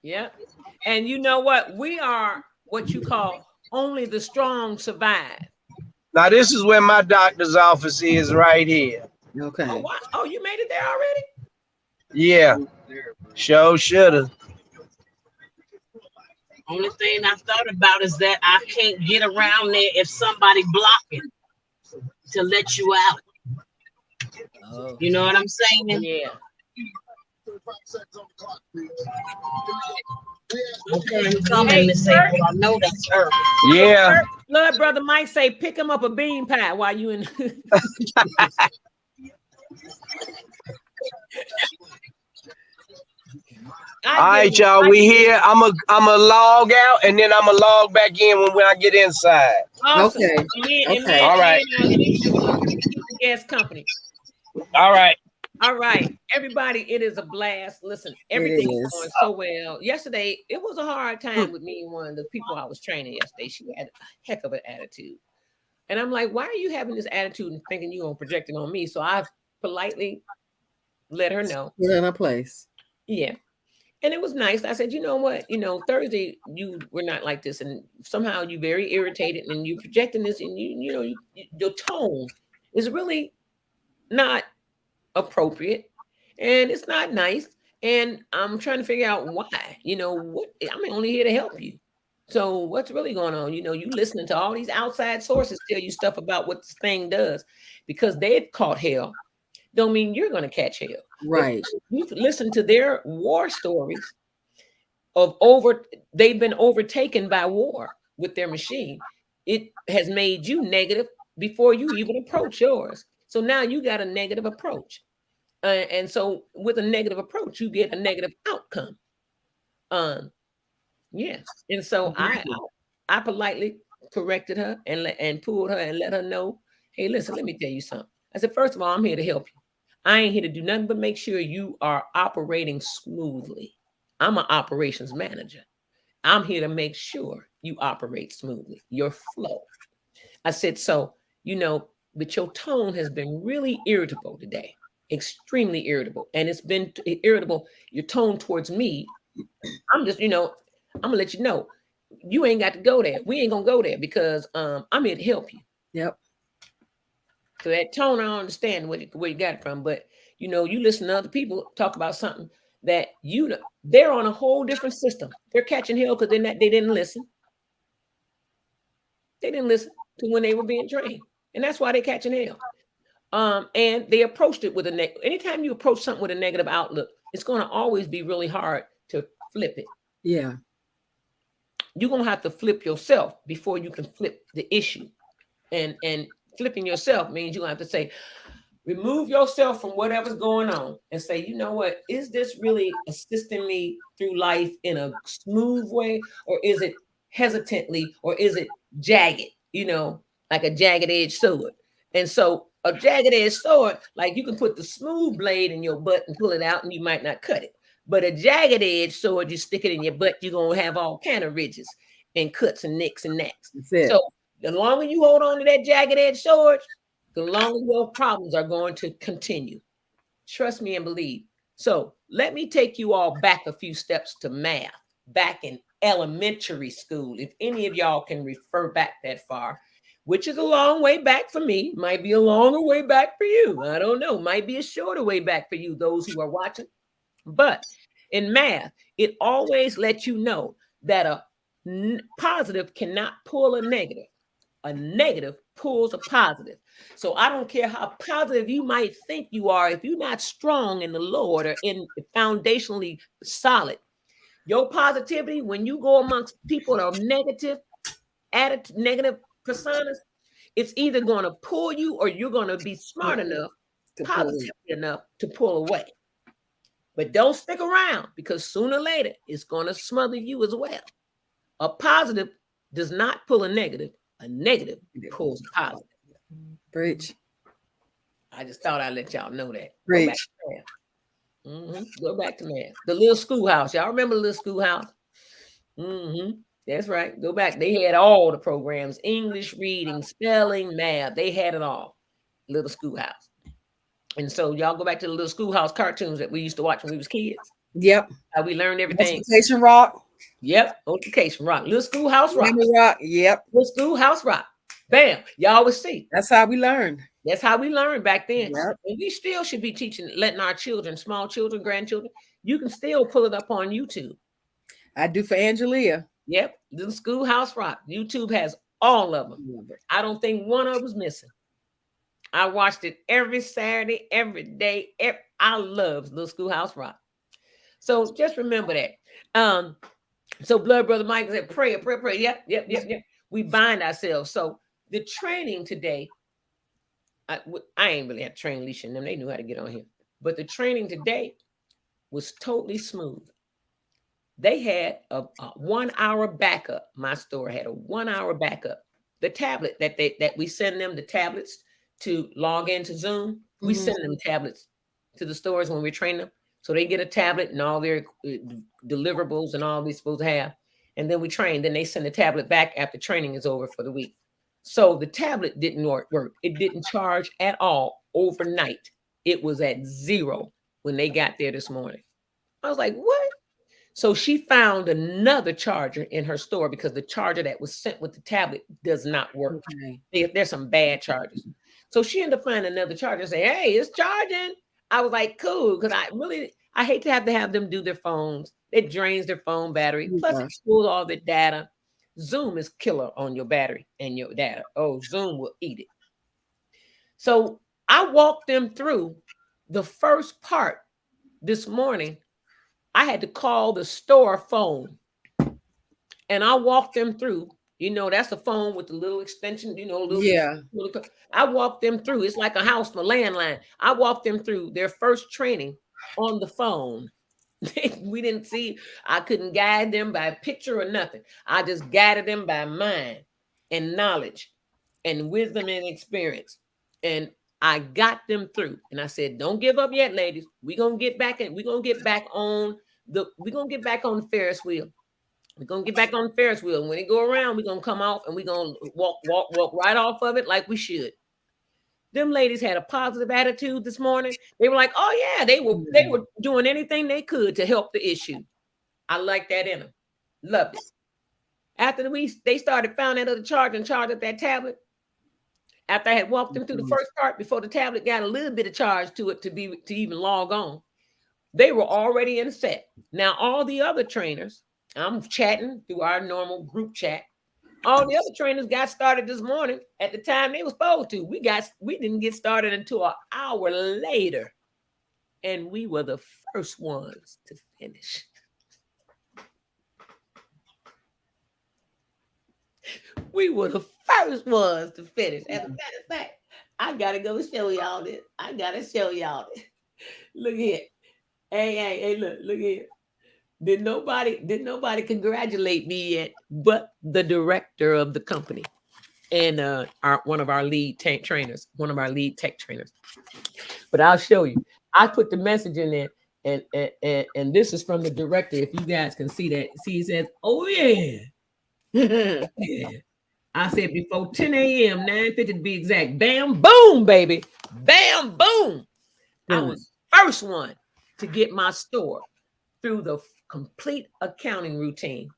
Yeah. And you know what? We are what you call only the strong survive. Now this is where my doctor's office is, right here. Okay. Oh, wow. Oh, you made it there already? Yeah. Sure shoulda. Only thing I thought about is that I can't get around there if somebody blocking to let you out. Oh. You know what I'm saying? Yeah. Okay, I'm coming to say, well, I know that's her. Yeah. Blood brother Mike say, pick him up a bean pie while you in. All right, y'all. We here. I'm a log out and then I'm a log back in when I get inside. Awesome. Okay. Okay. All right. Guest company. All right. All right, everybody, it is a blast. Listen, everything is going so well. Yesterday, it was a hard time with me and one of the people I was training yesterday. She had a heck of an attitude. And I'm like, why are you having this attitude and thinking you're going to project it on me? So I politely let her know. Put in a place. Yeah. And it was nice. I said, you know what? Thursday, you were not like this. And somehow you're very irritated and you're projecting this. And, your tone is really not appropriate and it's not nice, and I'm trying to figure out why. What I'm only here to help you. So what's really going on? You listening to all these outside sources tell you stuff about what this thing does because they've caught hell don't mean you're going to catch hell. Right. You listen to their war stories of they've been overtaken by war with their machine. It has made you negative before you even approach yours. So now you got a negative approach. And so with a negative approach, you get a negative outcome. Yeah. And so I politely corrected her and pulled her and let her know, hey, listen, let me tell you something. I said, first of all, I'm here to help you. I ain't here to do nothing but make sure you are operating smoothly. I'm an operations manager. I'm here to make sure you operate smoothly, your flow. I said, so, but your tone has been really irritable today, extremely irritable. And it's been irritable, your tone towards me. I'm just, I'm gonna let you know, you ain't got to go there. We ain't gonna go there because I'm here to help you. Yep. So that tone, I don't understand where you got it from, but you listen to other people talk about something that they're on a whole different system. They're catching hell because they didn't listen. They didn't listen to when they were being trained, and that's why they're catching hell. And they approached it with anytime you approach something with a negative outlook, it's going to always be really hard to flip it. Yeah. You're going to have to flip yourself before you can flip the issue. And flipping yourself means you're going to have to say, remove yourself from whatever's going on and say, you know what, is this really assisting me through life in a smooth way? Or is it hesitantly? Or is it jagged, like a jagged edge sword? And so a jagged edge sword, like you can put the smooth blade in your butt and pull it out and you might not cut it. But a jagged edge sword, you stick it in your butt, you're gonna have all kind of ridges and cuts and nicks and necks. That's it. So the longer you hold on to that jagged edge sword, the longer your problems are going to continue. Trust me and believe. So let me take you all back a few steps to math, back in elementary school. If any of y'all can refer back that far, which is a long way back for me, might be a longer way back for you. I don't know. Might be a shorter way back for you, those who are watching. But in math, it always lets you know that a positive cannot pull a negative. A negative pulls a positive. So I don't care how positive you might think you are, if you're not strong in the Lord or in foundationally solid, your positivity, when you go amongst people that are negative, attitude, negative personas, it's either going to pull you or you're going to be smart enough, positive enough to pull away. But don't stick around, because sooner or later it's going to smother you as well. A positive does not pull a negative. A negative pulls a positive. Preach. I just thought I'd let y'all know that. Preach. Go back to math. The little schoolhouse. Y'all remember the little schoolhouse? That's right. Go back. They had all the programs: English, reading, spelling, math. They had it all. Little schoolhouse. And so y'all go back to the little schoolhouse cartoons that we used to watch when we was kids. Yep. How we learned everything. Multiplication rock. Yep. Multiplication rock. Little schoolhouse rock. Rock. Yep. Little schoolhouse rock. Bam. Y'all would see. That's how we learned. That's how we learned back then. Yep. And we still should be teaching, letting our children, small children, grandchildren, you can still pull it up on YouTube. I do for Angelia. Yep. Little schoolhouse rock. YouTube has all of them. I don't think one of them was missing. I watched it every Saturday, every day. I love Little Schoolhouse Rock. So just remember that. So Blood Brother Mike said, pray. Yep. We bind ourselves. So the training today, I ain't really had to train Leisha and them. They knew how to get on here. But the training today was totally smooth. They had a 1 hour backup. My store had a 1 hour backup. The tablet that we send them, the tablets to log into Zoom, we send them tablets to the stores when we train them. So they get a tablet and all their deliverables and all they're supposed to have. And then we train. Then they send the tablet back after training is over for the week. So the tablet didn't work. It didn't charge at all overnight. It was at 0 when they got there this morning. I was like, what? So she found another charger in her store, because the charger that was sent with the tablet does not work. Okay. There's some bad chargers. So she ended up finding another charger and say, hey, it's charging. I was like, cool, because I hate to have them do their phones. It drains their phone battery. Plus it pulls all the data. Zoom is killer on your battery and your data. Oh, Zoom will eat it. So I walked them through the first part this morning. I had to call the store phone, and I walked them through. That's the phone with the little extension, I walked them through. It's like a house, a landline. I walked them through their first training on the phone. We didn't see, I couldn't guide them by picture or nothing. I just guided them by mind and knowledge and wisdom and experience. And I got them through. And I said, don't give up yet, ladies. We're going to get back on the Ferris wheel. We're going to get back on the Ferris wheel. And when they go around, we're going to come off and we're going to walk right off of it like we should. Them ladies had a positive attitude this morning. They were like, oh yeah, they were doing anything they could to help the issue. I like that in them. Loved it. After they started found that other charge and charged up that tablet. After I had walked them through the first part, before the tablet got a little bit of charge to it to even log on, they were already in a set. Now, all the other trainers, I'm chatting through our normal group chat. All the other trainers got started this morning at the time they were supposed to. We didn't get started until an hour later. And we were the first ones to finish. We were the first ones to finish. As a matter of fact, I gotta go show y'all this. Look here. Hey, look here. Did nobody congratulate me yet but the director of the company and one of our lead tech trainers. But I'll show you. I put the message in there. And this is from the director. If you guys can see that, see, he says, "Oh yeah, yeah." I said before 10 a.m., 9:50 to be exact. Bam, boom, baby. Bam, boom. I was first one to get my store through the complete accounting routine.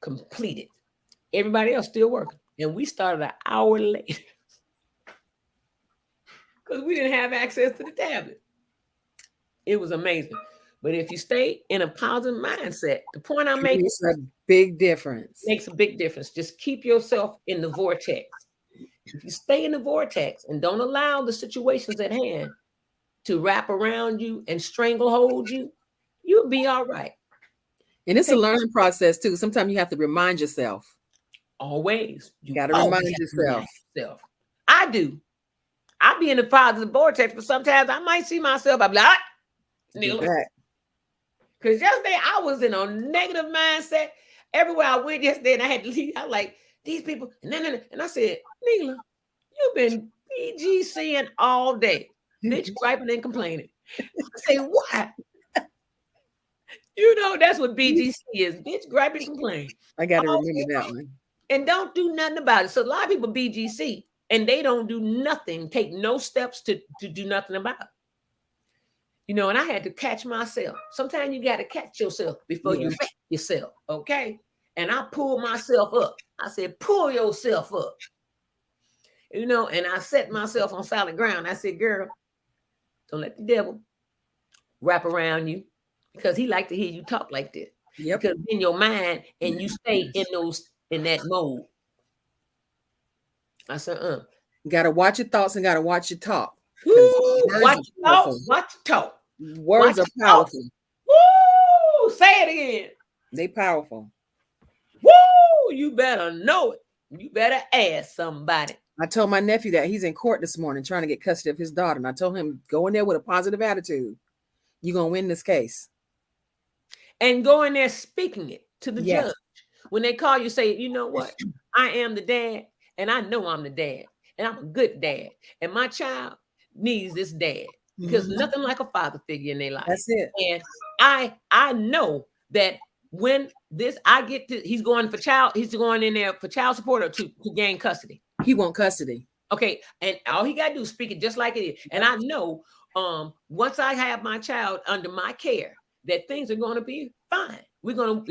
Completed. Everybody else still working. And we started an hour late because we didn't have access to the tablet. It was amazing. But if you stay in a positive mindset, the point I'm making makes a big difference. Makes a big difference. Just keep yourself in the vortex. If you stay in the vortex and don't allow the situations at hand to wrap around you and stranglehold you, you'll be all right. And it's a learning process too. Sometimes you have to remind yourself. Always. You got to remind yourself. I do. I be in the positive vortex, but sometimes I might see myself. I'm like, because yesterday I was in a negative mindset. Everywhere I went yesterday, and I had to leave. I was like, these people, and I said, Neela, you've been BGCing all day, bitch, griping and complaining. I say, what? You know, that's what BGC is, bitch, griping and complaining. I got to remember that one. And don't do nothing about it. So a lot of people BGC, and they don't do nothing, take no steps to do nothing about it. You know, and I had to catch myself. Sometimes you got to catch yourself before you wreck yourself, okay? And I pulled myself up. I said, pull yourself up. You know, and I set myself on solid ground. I said, girl, don't let the devil wrap around you because he like to hear you talk like this. Yep. Because in your mind, and you stay in that mode. I said, You got to watch your thoughts and got to watch your talk. Woo, watch your thoughts, watch your talk. Words are powerful. Woo! Say it again. They powerful. Woo! You better know it. You better ask somebody. I told my nephew that he's in court this morning trying to get custody of his daughter. And I told him, go in there with a positive attitude. You're going to win this case. And go in there speaking it to the judge. When they call you, say, you know what? I am the dad, and I know I'm the dad, and I'm a good dad. And my child needs this dad. Because nothing like a father figure in their life. That's it. And I know that when he's going in there for child support or to gain custody. He want custody. Okay. And all he got to do is speak it just like it is. And I know once I have my child under my care, that things are going to be fine. We're gonna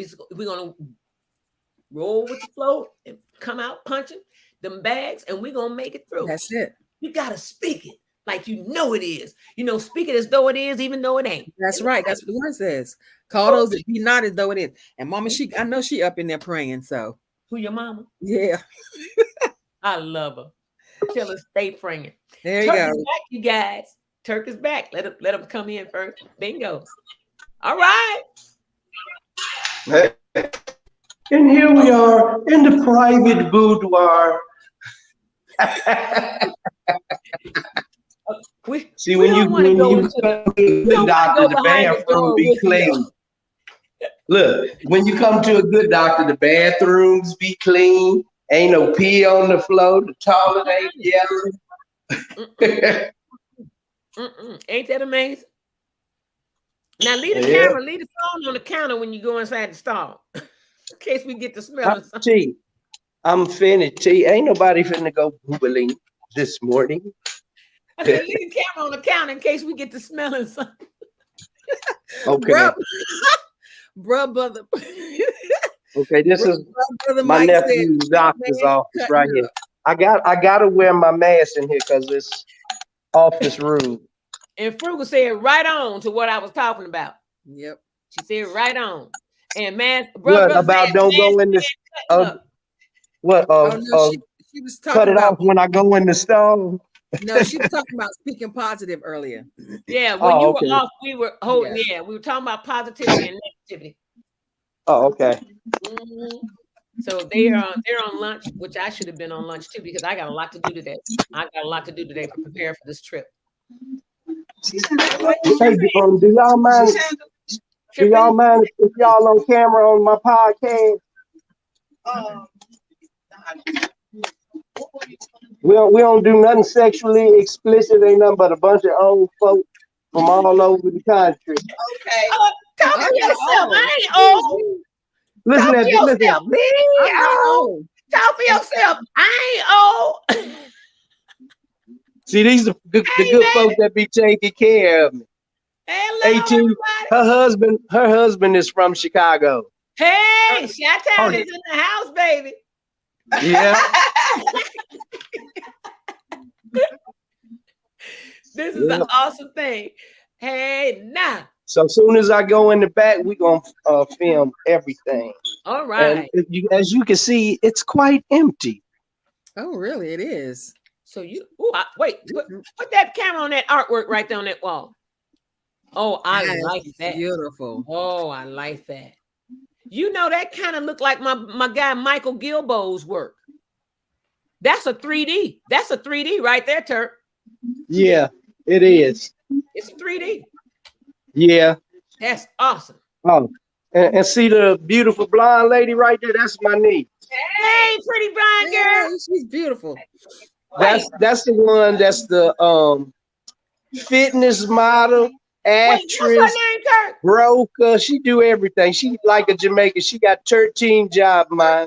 roll with the flow and come out punching them bags, and we're gonna make it through. That's it. You gotta speak it. Like you know it is. You know, speak it as though it is, even though it ain't. That's right. That's what the word says. Call those that be not as though it is. And mama, I know she up in there praying. So who your mama? Yeah. I love her. Tell her stay praying. There you go. Turk is back, you guys. Turk is back. Let him come in first. Bingo. All right. Hey. And here we are in the private boudoir. See, when you come to the doctor, the bathroom be clean. Look, when you come to a good doctor, the bathrooms be clean. Ain't no pee on the floor. The toilet ain't yelling. Ain't that amazing? Now leave the camera, leave the phone on the counter when you go inside the stall, in case we get to smell something. T, I'm finished. T, ain't nobody finna go boobling this morning. I said, leave the camera on the counter in case we get to smelling something. Okay. Bruh, brother. Okay, this is my nephew's doctor's office right here. I gotta wear my mask in here because it's office room. And Frugal said right on to what I was talking about. Yep. She said right on. And man, what about don't go in this? She was talking cut it about off when I go in the stove. No, she was talking about speaking positive earlier. Yeah, when you were off, we were holding. Yeah, we were talking about positivity and negativity. Oh, okay. So they're on lunch, which I should have been on lunch too because I got a lot to do today. I got a lot to do today to prepare for this trip. Hey, do y'all mind? Do y'all mind if y'all on camera on my podcast? We don't do nothing sexually explicit. Ain't nothing but a bunch of old folk from all over the country. Okay. Talk I'm for not yourself. old. I ain't old. Listen Talk at for this. Listen yourself. at me. I'm not old. Talk for yourself. I ain't old. See, these are the Hey, good folks baby. that be taking care of me. Hello, 18. everybody. Her husband is from Chicago. Hey, Chi-Town Oh, is in the house, baby. yeah. This is an Yeah. awesome thing. Hey, now. So as soon as I go in the back, we gonna film everything. All And right. as you can see, it's quite empty. Oh, really? It is. So wait, put that camera on that artwork right there on that wall. Oh, I That like is that. beautiful. Oh, I like that. You know, that kind of looked like my guy Michael Gilbo's work. That's a 3D. That's a 3D right there, Turk. Yeah, it is. It's a 3D. Yeah. That's awesome. Oh, and see the beautiful blonde lady right there? That's my niece. Hey, pretty blonde girl. Yeah, she's beautiful. That's the one that's the fitness model, Wait, what's her actress, name, Turk? broker. She do everything. She like a Jamaican. She got 13 job, man.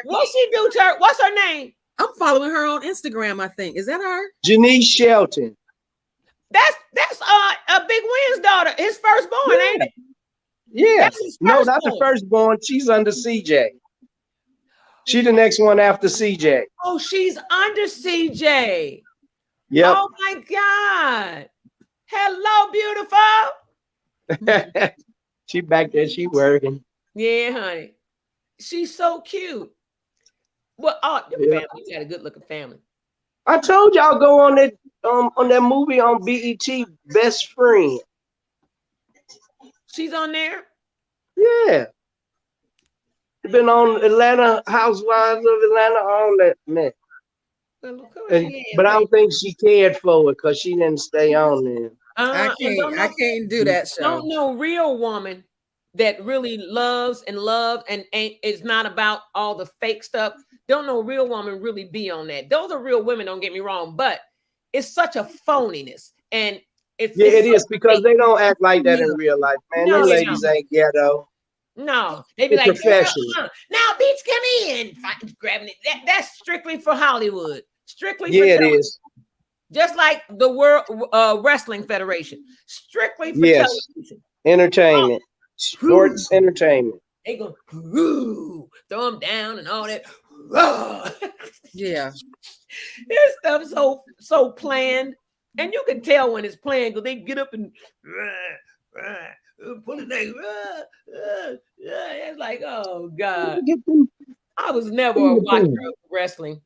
What she do, Turk? What's her name? I'm following her on Instagram, I think. Is that her? Janice Shelton. That's a Big Win's daughter, his firstborn, ain't it? Yeah. That's his No, not the firstborn. firstborn. She's under CJ. She the next one after CJ. Oh, she's under CJ. Yep. Oh my God. Hello, beautiful. She back there. She working. Yeah, honey. She's so cute. Well, Yeah. family. You got a good looking family. I told y'all go on that movie on BET, Best Friend. She's on there. Yeah. Been on Atlanta, Housewives of Atlanta, all that, man. Well, of course And, she is, but I baby. don't think she cared for it because she didn't stay on there. I And can't do that show. don't know real woman that really loves and it's not about all the fake stuff. Don't know real woman really be on that. Those are real women, don't get me wrong, but it's such a phoniness. And it is because fake. they don't act like that in real life, man. No, Them they ladies don't. ain't ghetto. No, they be They're like, girl, professional. now bitch, come in, grabbing it. That's strictly for Hollywood. Strictly for Yeah, it television. is. Just like the World Wrestling Federation. Strictly for Yes. television. Entertainment. Sports entertainment. They go throw them down and all that. Yeah. This stuff so planned, and you can tell when it's planned because they get up and pull it like it's like, oh God. I was never a watcher of wrestling.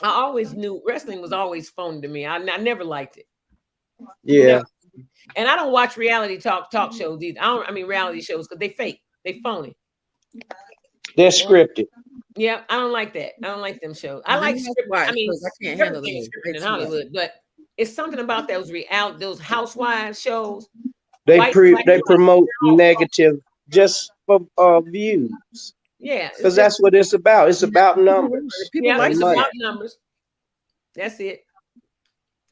I always knew wrestling was always phony to me. I never liked it. Yeah. Never. And I don't watch reality talk shows either. I mean reality shows because they fake. They phony. They're scripted. Yeah, I don't like that. I don't like them shows. I like scripted. I mean, I can't handle everything is them. scripted in Hollywood, but it's something about those housewives shows. They promote negative just for views. Yeah, because that's what it's about. It's about numbers. People it's like about numbers. That's it.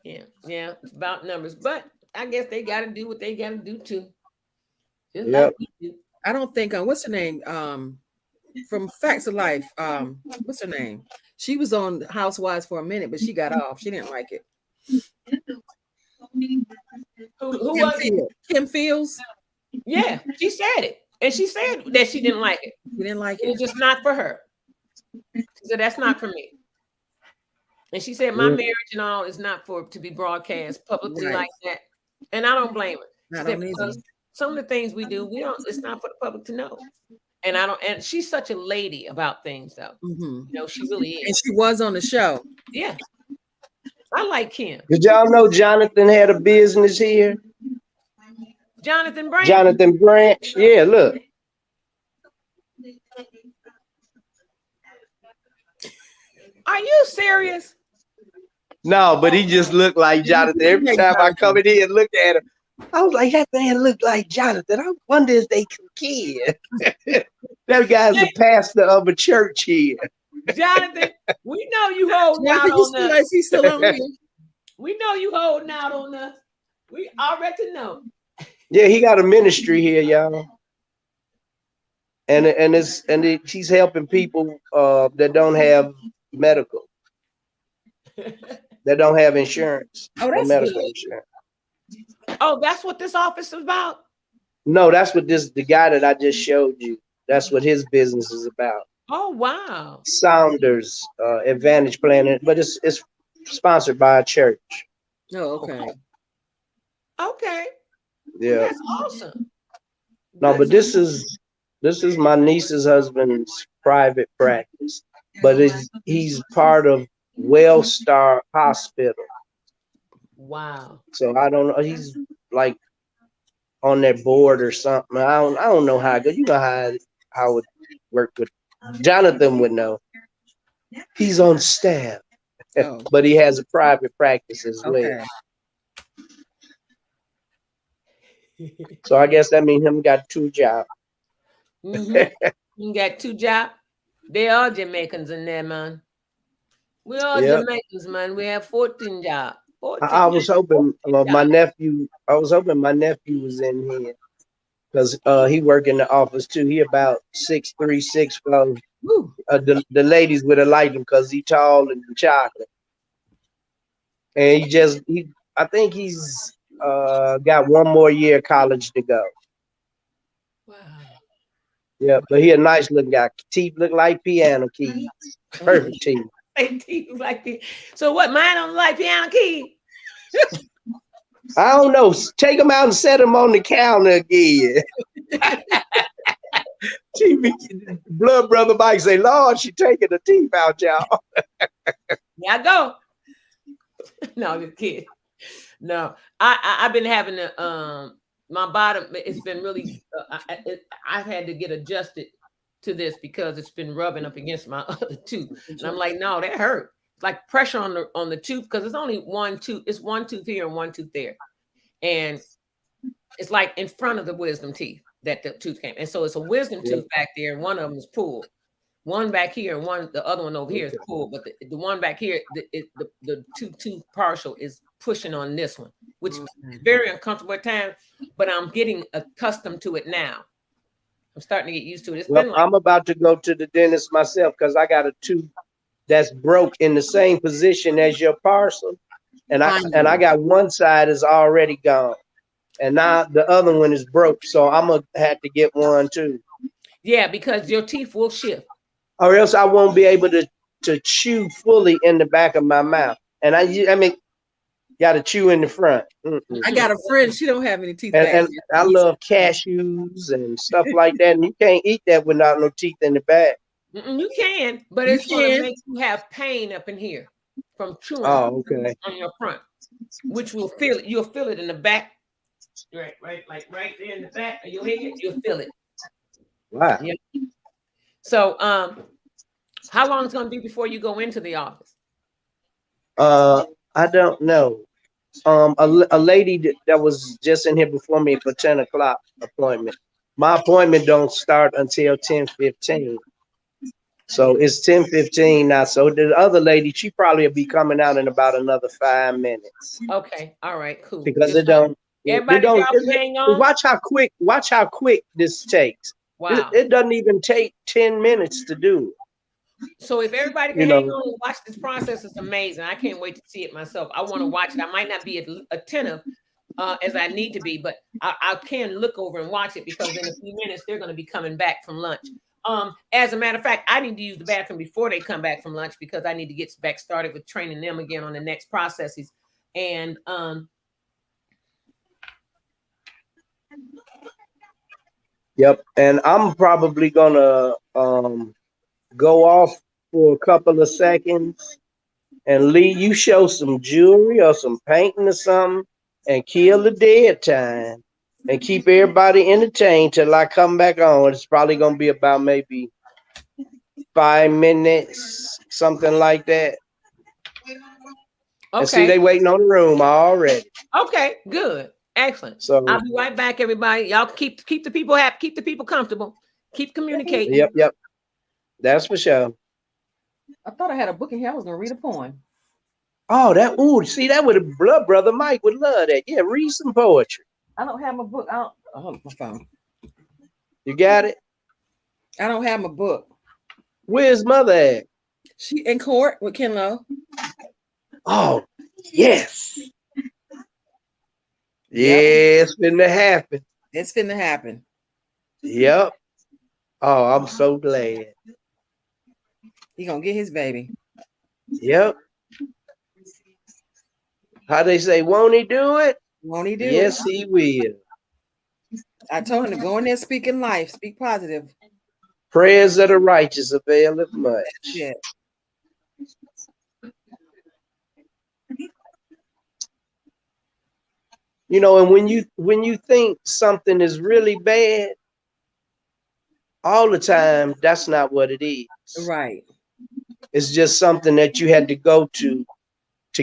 Yeah, it's about numbers. But I guess they got to do what they got to do too. Just like we do. I don't think what's her name? From Facts of Life. What's her name? She was on Housewives for a minute, but she got off. She didn't like it. Who was it? Kim Fields. Yeah, she said it. And she said that she didn't like it. She didn't like it. It's just not for her. She said, that's not for me. And she said, my marriage and all is not to be broadcast publicly like that. And I don't blame her. Because some of the things we do, it's not for the public to know. And she's such a lady about things though. Mm-hmm. You know, she really is. And she was on the show. Yeah. I like Kim. Did y'all know Jonathan had a business here? Jonathan Branch. Jonathan Branch. Yeah, look. Are you serious? No, but he just looked like Jonathan. Every time I come in here and look at him, I was like, that man looked like Jonathan. I wonder if they kid. That guy's the pastor of a church here. Jonathan, we know you holding out on us. He's still on here. We know you holding out on us. We already know. Yeah, he got a ministry here, y'all. And he's helping people that don't have medical, that don't have insurance Oh, or that's medical good. insurance. Oh, that's what this office is about. No, that's what the guy that I just showed you. That's what his business is about. Oh, wow. Saunders Advantage Plan, but it's sponsored by a church. Oh, okay. Okay. Yeah. That's awesome. No, Good but this is my niece's husband's private practice, but he's part of Wellstar Hospital. Wow. So I don't know. He's like on their board or something. I don't know how it goes. You know how it work with Jonathan would know. He's on staff, Oh, but he has a private practice as well. okay. So I guess that means him got 2 jobs. Mm-hmm. You got 2 jobs. They are Jamaicans in there, man. We are Yep. Jamaicans, man. We have 14 jobs. 14. I was hoping 14 my jobs. nephew. I was hoping my nephew was in here because he work in the office too. He about 6'3", 6'4". Woo. The ladies would have liked him because he tall and chocolate, and I think he's got 1 more year of college to go. Wow. Yeah, but he a nice looking guy. Teeth look like piano keys. Perfect teeth. Like this. So what? Mine on like piano key. I don't know. Take him out and set him on the counter again. Blood brother Mike say, Lord, she taking the teeth out, y'all. Yeah, I go. No, just kidding. No, I've been having the my bottom. It's been really. I've had to get adjusted to this because it's been rubbing up against my other tooth, and I'm like, no, that hurt. It's like pressure on the tooth because it's only 1 tooth. It's 1 tooth here and 1 tooth there, and it's like in front of the wisdom teeth that the tooth came, and so it's a wisdom tooth back there, and one of them is pulled. One back here and the other one over here is pulled, but the one back here, the tooth partial is pushing on this one, which is very uncomfortable at times, but I'm getting accustomed to it now. I'm starting to get used to it. It's been like, I'm about to go to the dentist myself because I got a tooth that's broke in the same position as your parcel, and I got one side is already gone, and now the other one is broke, so I'm gonna have to get one too. yeah, because your teeth will shift. Or else I won't be able to chew fully in the back of my mouth. And I mean, got to chew in the front. I got a friend. She don't have any teeth. And I love cashews and stuff like that. And you can't eat that without no teeth in the back. You can, but it's going to make you have pain up in here from chewing on your front, which will feel it. You'll feel it in the back. Right, like right there in the back of your head. You'll feel it. Wow. Yeah. So, how long is it going to be before you go into the office? I don't know. A lady that was just in here before me for 10 o'clock appointment. My appointment don't start until 10:15. So it's 10:15 now. So the other lady, she probably will be coming out in about another 5 minutes. Okay. All right. Cool. Because it don't. Everybody, hang on. Watch how quick this takes. Wow. It doesn't even take 10 minutes to do. So if everybody can hang on and watch this process, it's amazing. I can't wait to see it myself. I want to watch it. I might not be attentive as I need to be, but I can look over and watch it because in a few minutes they're going to be coming back from lunch. As a matter of fact, I need to use the bathroom before they come back from lunch because I need to get back started with training them again on the next processes. And Yep, and I'm probably gonna go off for a couple of seconds and Lee, you show some jewelry or some painting or something and kill the dead time and keep everybody entertained till I come back on. It's probably gonna be about maybe 5 minutes, something like that. Okay. And see, they waiting on the room already. Okay, good. Excellent. So I'll be right back, everybody. Y'all keep the people happy, keep the people comfortable, keep communicating. That's for sure. I thought I had a book in here. I was gonna read a poem. Oh, see, that would have blood brother Mike would love that. Yeah, read some poetry. I don't have my book. Hold my phone. You got it? I don't have my book. Where's mother at? She in court with Kenlo. Oh, yes. Yep. Yeah, it's finna happen. It's finna happen. Yep. Oh, I'm so glad. He gonna get his baby. Yep. How they say, won't he do it? Won't he do Yes, it? he will. I told him to go in there speaking life, speak positive. Prayers of the righteous availeth much. Yeah. You know, and when you think something is really bad, all the time, that's not what it is. Right. It's just something that you had to go to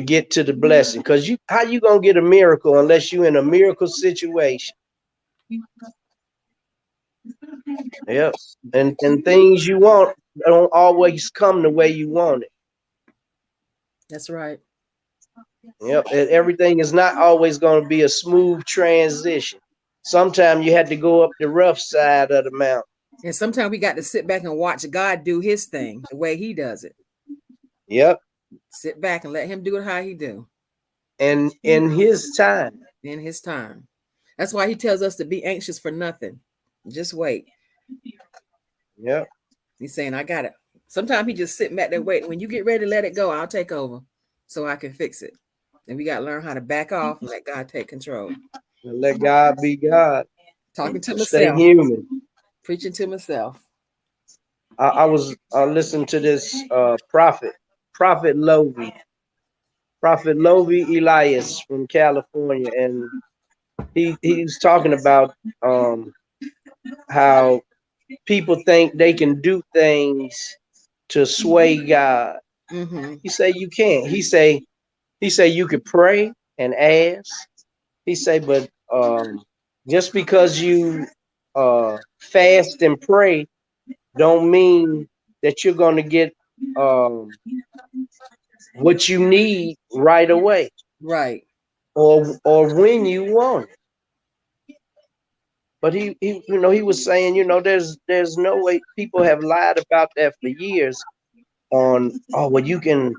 get to the blessing. Because how you gonna get a miracle unless you're in a miracle situation? Yep. And things you want don't always come the way you want it. That's right. Yep. And everything is not always going to be a smooth transition. Sometimes you had to go up the rough side of the mountain. And sometimes we got to sit back and watch God do his thing the way he does it. Yep. Sit back and let him do it how he do. And in his time. In his time. That's why he tells us to be anxious for nothing. Just wait. Yep. He's saying, I got it. Sometimes he just sitting back there waiting. When you get ready to let it go, I'll take over so I can fix it. And we got to learn how to back off and let God take control. And let God be God. Talking to myself. Stay human. Preaching to myself. I was listening to this Prophet Lovey Elias from California, and he was talking about how people think they can do things to sway God. Mm-hmm. He say you can't. He say you could pray and ask. He say, but just because you fast and pray don't mean that you're going to get what you need right away. Right. Or when you want it. But he was saying, there's no way. People have lied about that for years on, you can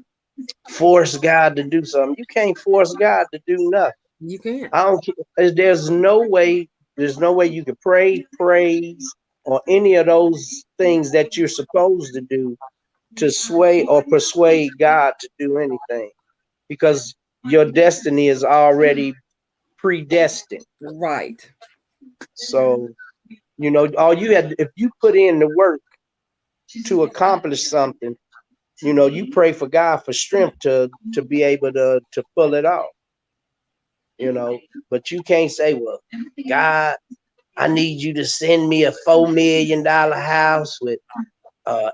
force God to do something. You can't force God to do nothing. You can't. I don't care. There's no way you can pray, praise, or any of those things that you're supposed to do to sway or persuade God to do anything, because your destiny is already predestined. Right. So, all you had, if you put in the work to accomplish something, you pray for God for strength to be able to pull it off. But you can't say, well, God, I need you to send me a $4 million house with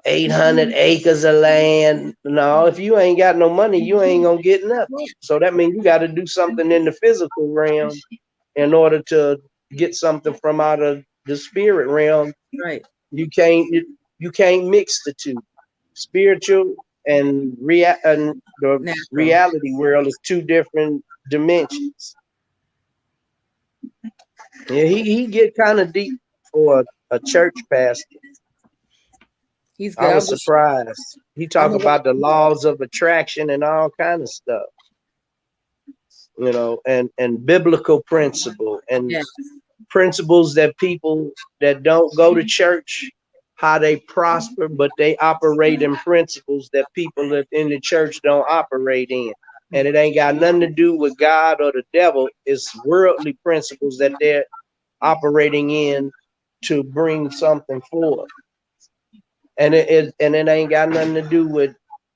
800 acres of land. No, if you ain't got no money, you ain't gonna get nothing. So that means you got to do something in the physical realm in order to get something from out of the spirit realm. Right. You can't mix the two. Spiritual and the Natural. reality world is two different dimensions. Yeah, he get kind of deep for a church pastor. He's good. I was surprised. He talked about the laws of attraction and all kind of stuff, and biblical principle and principles that people that don't go to church, how they prosper, but they operate in principles that people that in the church don't operate in. And it ain't got nothing to do with God or the devil. It's worldly principles that they're operating in to bring something forth. And it ain't got nothing to do with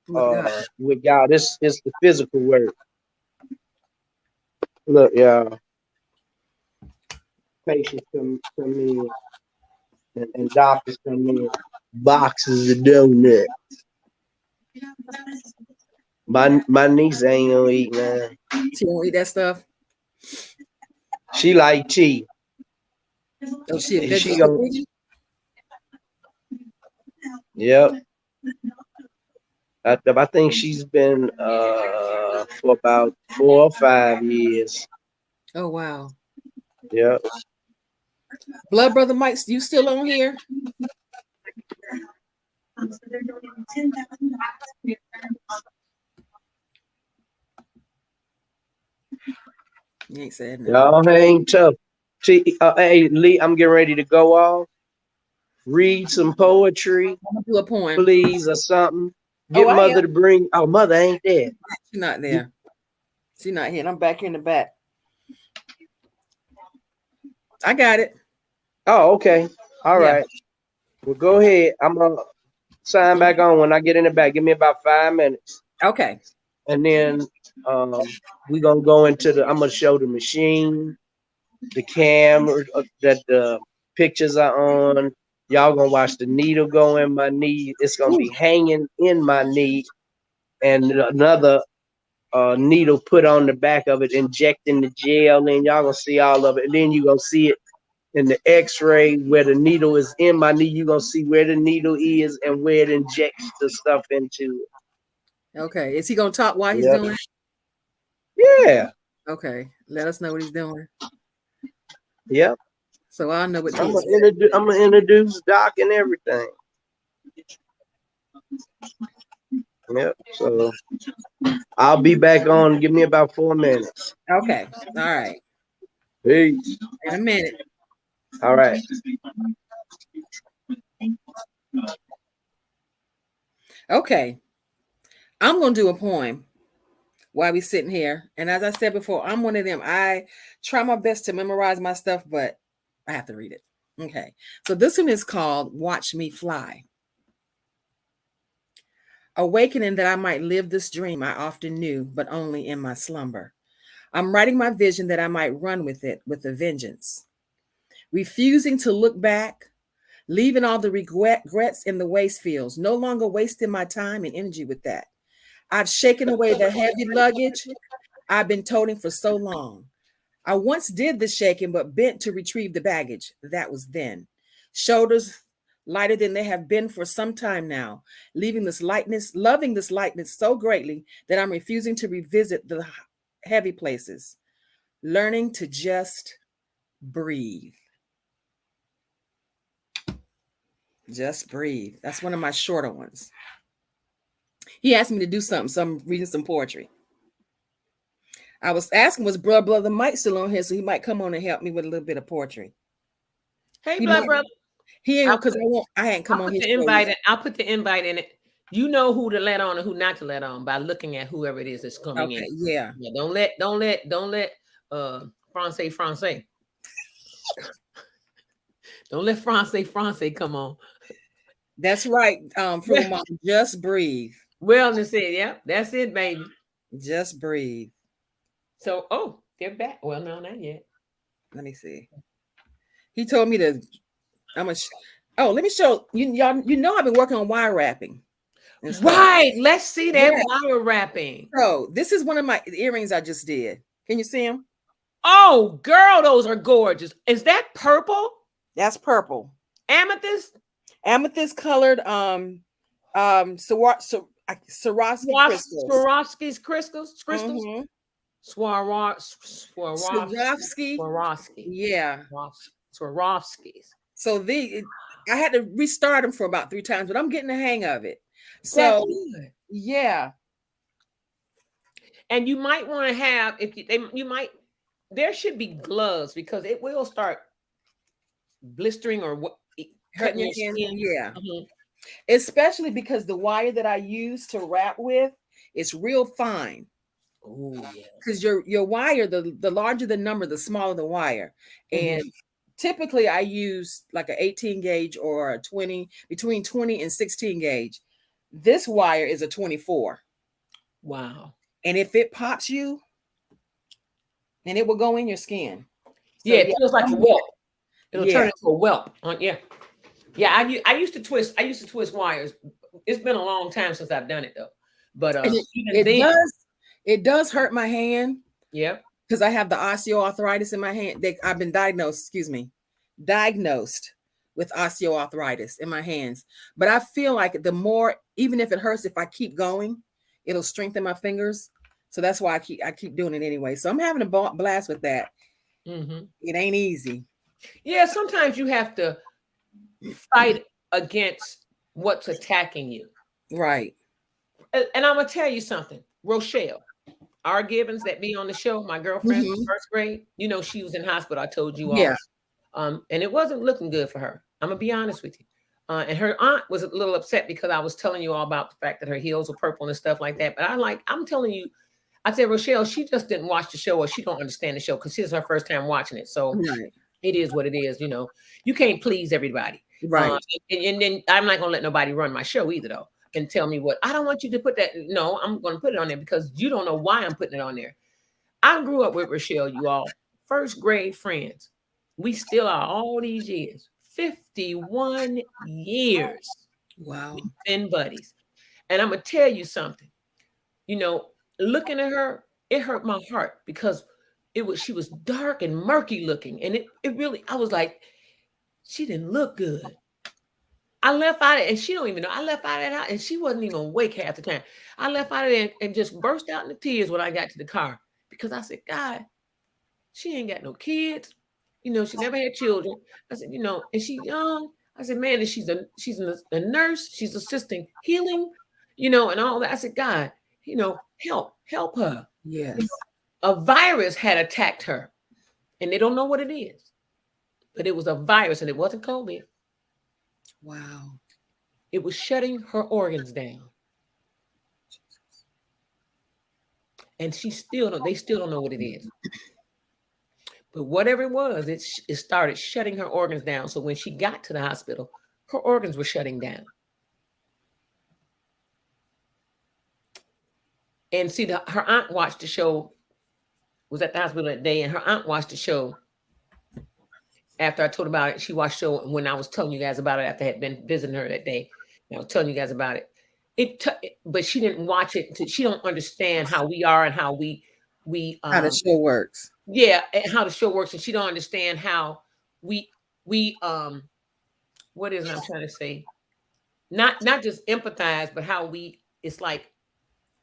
God. It's the physical word. Look, y'all. Patients come in and doctors come in. Boxes of donuts. My niece ain't gonna eat, man. She won't eat that stuff. She like tea. Oh, she gonna, yep. I think she's been for about 4 or 5 years. Oh wow. Yep. Blood brother Mike, you still on here? You ain't said nothing. Y'all hang tough. Hey Lee, I'm getting ready to go off. Read some poetry, I'm gonna do a poem. please, or something. Oh, Get I mother am. to bring. Oh, mother ain't there. She's not there. She's not here. And I'm back here in the back. I got it. Oh, okay. All Yeah. right. Well, go ahead. I'm gonna sign back on when I get in the back. Give me about 5 minutes, Okay. and then we gonna go into the. I'm gonna show the machine, the camera that the pictures are on. Y'all gonna watch the needle go in my knee. It's gonna be hanging in my knee, and another needle put on the back of it, injecting the gel. And y'all gonna see all of it. And then you gonna see it in the X-ray where the needle is in my knee. You gonna see where the needle is and where it injects the stuff into it. Okay. Is he gonna talk while he's Yep. doing it? Yeah. Okay. Let us know what he's doing. Yep. So I'll know what I'm he's gonna introduce Doc and everything. Yep. So I'll be back on. Give me about 4 minutes. Okay. All right. Peace. In a minute. All right. Okay. I'm gonna do a poem while we sitting here. And as I said before, I'm one of them. I try my best to memorize my stuff, but I have to read it. Okay. So this one is called Watch Me Fly. Awakening that I might live this dream I often knew, but only in my slumber. I'm writing my vision that I might run with it with a vengeance. Refusing to look back, leaving all the regrets in the waste fields, no longer wasting my time and energy with that. I've shaken away the heavy luggage I've been toting for so long. I once did the shaking, but bent to retrieve the baggage. That was then. Shoulders lighter than they have been for some time now, leaving this lightness, loving this lightness so greatly that I'm refusing to revisit the heavy places, learning to just breathe. Just breathe. That's one of my shorter ones. He asked me to do something, so I'm reading some poetry. I was asking, was brother Mike still on here, so he might come on and help me with a little bit of poetry. Hey, He blood might, brother. he ain't because I ain't come I'll on put his the invite show. I'll put the invite in it. You know who to let on and who not to let on by looking at whoever it is that's coming in. Yeah. Don't let Francais. Don't let Francais come on. That's right. Frugal Mom, just breathe. Wellness said, yeah, that's it, baby. Just breathe. So, they're back. Well, no, not yet. Let me see. He told me to. Let me show you. Y'all, you know I've been working on wire wrapping. Right. Let's see that wire wrapping. So this is one of my earrings I just did. Can you see them? Oh, girl, those are gorgeous. Is that purple? That's purple. Amethyst? Amethyst colored Swarovski crystals. Swarovski's crystals? Mm-hmm. Swarovski. Yeah. Swarovskis. So I had to restart them for about 3 times, but I'm getting the hang of it. So yeah. And you might want to have, there should be gloves because it will start blistering or cutting your skin. Yeah. Mm-hmm. Especially because the wire that I use to wrap with is real fine. Oh yeah. Because your wire, the larger the number, the smaller the wire. And typically I use like an 18 gauge or a 20, between 20 and 16 gauge. This wire is a 24. Wow. And if it pops you, then it will go in your skin. So, it feels like a whelp. It'll turn into a whelp. Yeah. I used to twist wires. It's been a long time since I've done it though. But it does hurt my hand. Yeah. Because I have the osteoarthritis in my hand. I've been diagnosed with osteoarthritis in my hands. But I feel like the more, even if it hurts, if I keep going, it'll strengthen my fingers. So that's why I keep doing it anyway. So I'm having a blast with that. Mm-hmm. It ain't easy. Yeah, sometimes you have to fight against what's attacking you. Right. And I'm gonna tell you something, Rochelle, our Gibbons that be on the show, my girlfriend from first grade, you know, she was in hospital. I told you Yeah. all. And it wasn't looking good for her. I'm gonna be honest with you. And her aunt was a little upset because I was telling you all about the fact that her heels were purple and stuff like that. But I'm telling you, I said, Rochelle, she just didn't watch the show, or she don't understand the show because this is her first time watching it. So Right. it is what it is. You know, you can't please everybody. Right. And then I'm not gonna let nobody run my show either, though, and tell me what I don't want you to put that. No, I'm gonna put it on there because you don't know why I'm putting it on there. I grew up with Rochelle, you all, first grade friends. We still are all these years, 51 years. Wow. We've been buddies. And I'm gonna tell you something. You know, looking at her, it hurt my heart because she was dark and murky looking. And it really, I was like, she didn't look good. I left out of, and she don't even know. I left out of that, and she wasn't even awake half the time. I left out of there and just burst out into tears when I got to the car because I said, God, she ain't got no kids. You know, she never had children. I said, you know, and she young. I said, man, and she's a nurse. She's assisting healing, you know, and all that. I said, God, you know, help her. Yes. You know, a virus had attacked her, and they don't know what it is, but it was a virus, and it wasn't COVID. Wow. It was shutting her organs down. And they still don't know what it is. But whatever it was, it started shutting her organs down. So when she got to the hospital, her organs were shutting down. And see, her aunt watched the show, was at the hospital that day, and her aunt watched the show. After I told her about it, she watched the show when I was telling you guys about it after I had been visiting her that day. And I was telling you guys about it. But she didn't watch it. She don't understand how we are and how we how the show works. Yeah, and how the show works, and she don't understand how we what is it I'm trying to say? Not just empathize, but how it's like,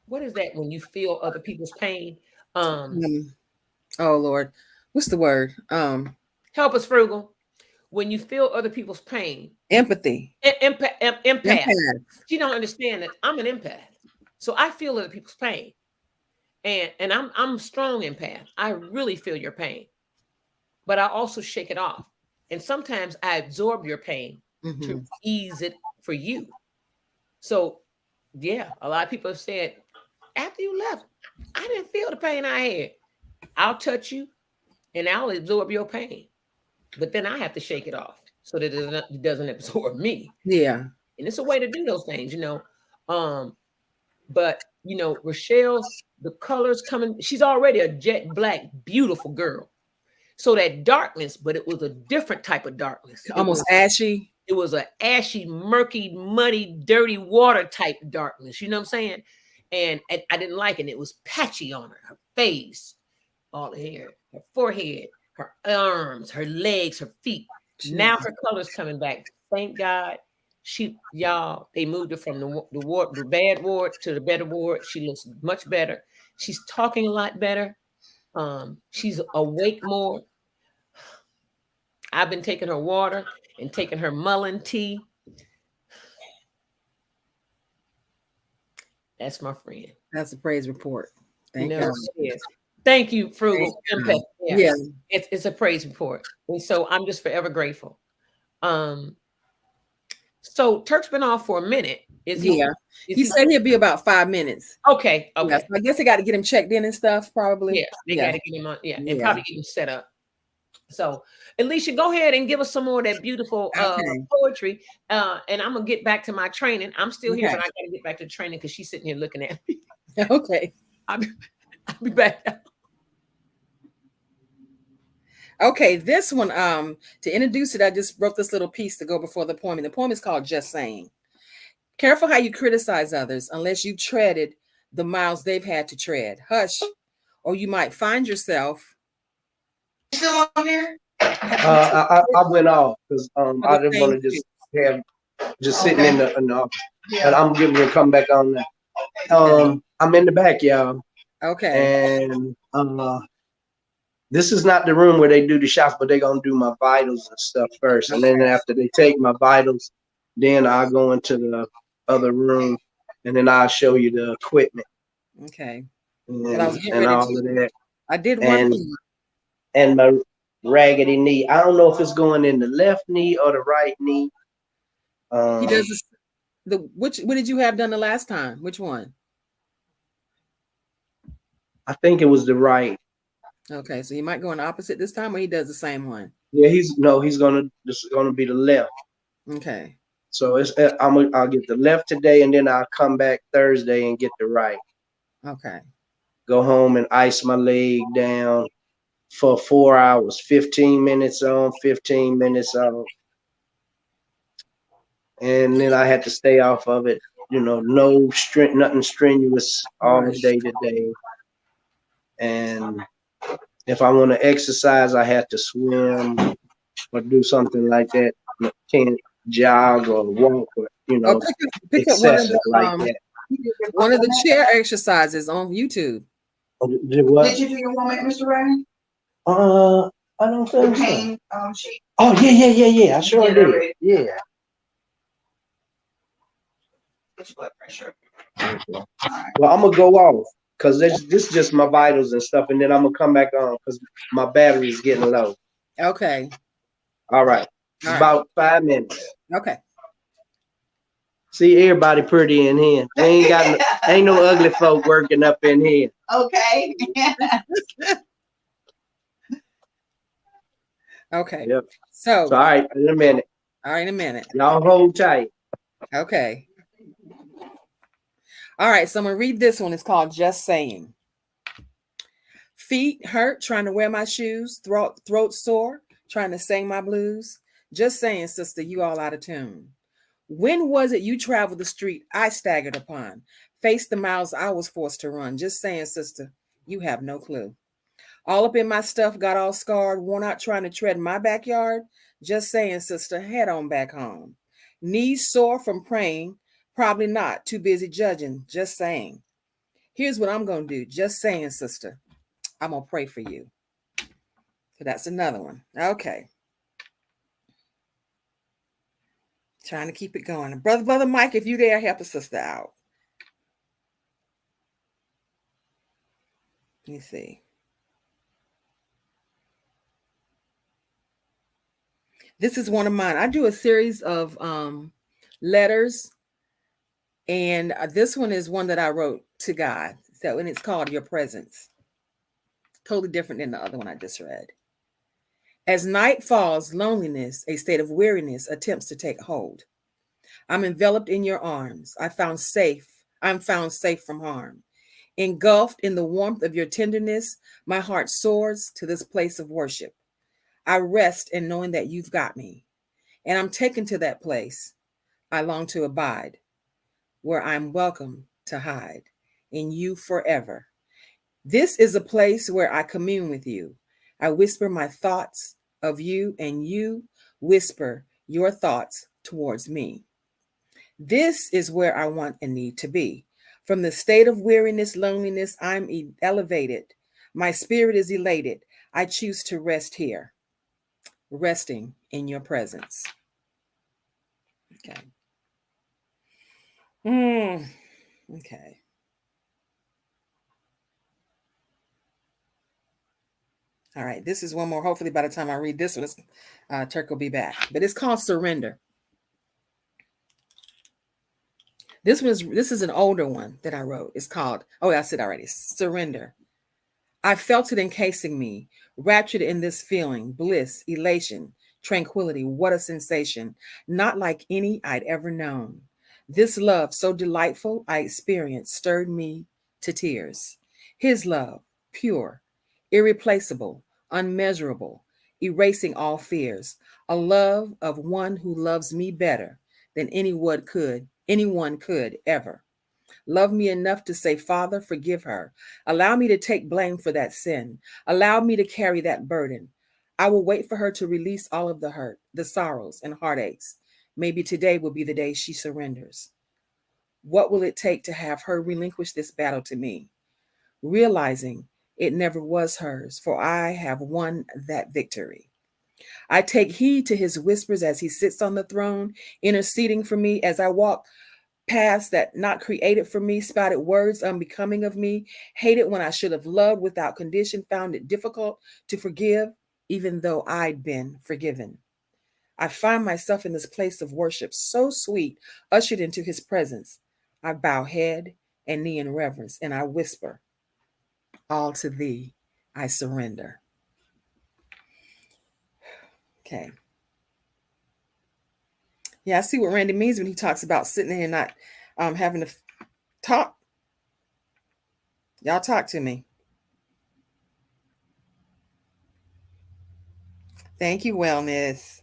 what is that when you feel other people's pain? Oh Lord, what's the word? Help us, Frugal. When you feel other people's pain, empathy. Empath. She don't understand that I'm an empath, so I feel other people's pain, and I'm a strong empath. I really feel your pain, but I also shake it off, and sometimes I absorb your pain to ease it for you. So, yeah, a lot of people have said after you left, I didn't feel the pain I had. I'll touch you, and I'll absorb your pain. But then I have to shake it off so that it doesn't absorb me. Yeah. And it's a way to do those things, you know. But you know, Rochelle, the colors coming, she's already a jet black, beautiful girl. So that darkness, but it was a different type of darkness. Almost ashy. It was an ashy, murky, muddy, dirty water type darkness. You know what I'm saying? And I didn't like it. It was patchy on her face, all the hair, her forehead, her arms, her legs, her feet. Now her color's coming back. Thank God. They moved her from the bad ward to the better ward. She looks much better. She's talking a lot better. She's awake more. I've been taking her water and taking her mullein tea. That's my friend. That's a praise report. Thank you. Yes. Thank you, Frugal. Yeah. It's a praise report. And so I'm just forever grateful. So Turk's been off for a minute. Is he? Yeah. He said he'll be about 5 minutes. Okay. Yeah, so I guess they got to get him checked in and stuff, probably. Yeah, they got to get him on. Yeah, and probably get him set up. So, Alicia, go ahead and give us some more of that beautiful poetry. And I'm gonna get back to my training. I'm still here, but I gotta get back to training because she's sitting here looking at me. Okay. I'll be back. Okay, this one, to introduce it, I just wrote this little piece to go before the poem. And the poem is called Just Saying. Careful how you criticize others unless you've treaded the miles they've had to tread. Hush, or you might find yourself. Still on here? I went off because for I the didn't same want to shoes? have just sitting in the office. Yeah. But I'm getting to come back on now. I'm in the back, y'all, Okay. and this is not the room where they do the shots, but they're gonna do my vitals and stuff first, and then after they take my vitals, then I'll go into the other room, and then I'll show you the equipment Okay. But I was getting ready all to. of that, I did one. and my raggedy knee. I don't know if it's going in the left knee or the right knee. He does this, which. What did you have done the last time? Which one? I think it was the right. Okay, so you might go in opposite this time, or he does the same one. Yeah, he's gonna this is gonna be the left. Okay. So I'll get the left today, and then I'll come back Thursday and get the right. Okay. Go home and ice my leg down for 4 hours, 15 minutes on, 15 minutes off. And then I had to stay off of it, nothing strenuous all Right. day today. And if I want to exercise, I have to swim or do something like that. I can't jog or walk or, Oh, pick up excessive like that. one of the chair exercises on YouTube. Did what? Did you do your woman, Mr. Ray? I don't The think so. pain sheet. Oh, yeah. I sure did did. already. Yeah. Get your blood pressure. Well, I'm gonna go off because this is just my vitals and stuff, and then I'm gonna come back on because my battery is getting low. Okay. All right. All right. About 5 minutes. Okay. See, everybody pretty in here. We ain't no ugly folk working up in here. Okay. Okay. Yep. So, So, all right, in a minute. all right, in a minute. Y'all hold tight. Okay. All right, so I'm gonna read this one. It's called Just Saying. Feet hurt trying to wear my shoes, throat sore, trying to sing my blues. Just saying, sister, you all out of tune. When was it you traveled the street I staggered upon, faced the miles I was forced to run? Just saying, sister, you have no clue. All up in my stuff, got all scarred, worn out trying to tread my backyard. Just saying, sister, head on back home. Knees sore from praying, probably not, too busy judging. Just saying. Here's what I'm going to do. Just saying, sister, I'm going to pray for you. So that's another one. Okay. Trying to keep it going. Brother Mike, if you there, help a sister out. Let me see. This is one of mine. I do a series of letters, and this one is one that I wrote to God. So, and it's called Your Presence. Totally different than the other one I just read. As night falls, loneliness, a state of weariness, attempts to take hold. I'm enveloped in your arms. I'm found safe from harm. Engulfed in the warmth of your tenderness, my heart soars to this place of worship. I rest in knowing that you've got me, and I'm taken to that place I long to abide, where I'm welcome to hide in you forever. This is a place where I commune with you. I whisper my thoughts of you, and you whisper your thoughts towards me. This is where I want and need to be. From the state of weariness, loneliness, I'm elevated. My spirit is elated. I choose to rest here, resting in your presence. Okay. Okay. All right. This is one more. Hopefully, by the time I read this one, Turk will be back. But it's called Surrender. This is an older one that I wrote. It's called, I said already, Surrender. I felt it encasing me, raptured in this feeling, bliss, elation, tranquility. What a sensation, not like any I'd ever known. This love, so delightful, I experienced, stirred me to tears. His love, pure, irreplaceable, unmeasurable, erasing all fears. A love of one who loves me better than anyone could ever. Love me enough to say, Father, forgive her. Allow me to take blame for that sin. Allow me to carry that burden. I will wait for her to release all of the hurt, the sorrows, and heartaches. Maybe today will be the day she surrenders. What will it take to have her relinquish this battle to me? Realizing it never was hers, for I have won that victory. I take heed to his whispers as he sits on the throne, interceding for me as I walk past that not created for me, spouted words unbecoming of me, hated when I should have loved without condition, found it difficult to forgive, even though I'd been forgiven. I find myself in this place of worship so sweet, ushered into his presence. I bow head and knee in reverence, and I whisper, all to thee I surrender. Okay. Yeah, I see what Randy means when he talks about sitting there and not having to talk. Y'all talk to me. Thank you, Wellness.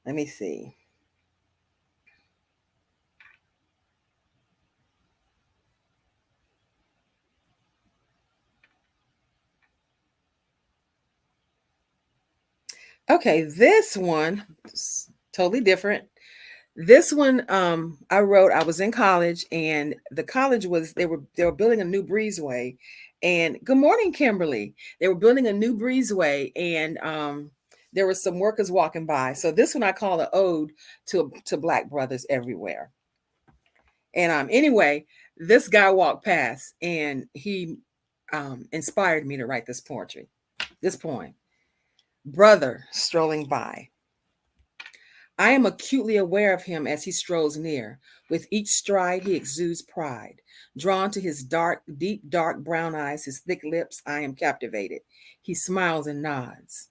Let me see. Okay, this one is totally different. This one I wrote, I was in college, and the college was they were building a new breezeway. And good morning, Kimberly. They were building a new breezeway, and there were some workers walking by. So this one I call an ode to Black brothers everywhere. And anyway, this guy walked past, and he inspired me to write this poetry, this poem. Brother strolling by. I am acutely aware of him as he strolls near. With each stride, he exudes pride. Drawn to his dark, deep, dark brown eyes, his thick lips, I am captivated. He smiles and nods.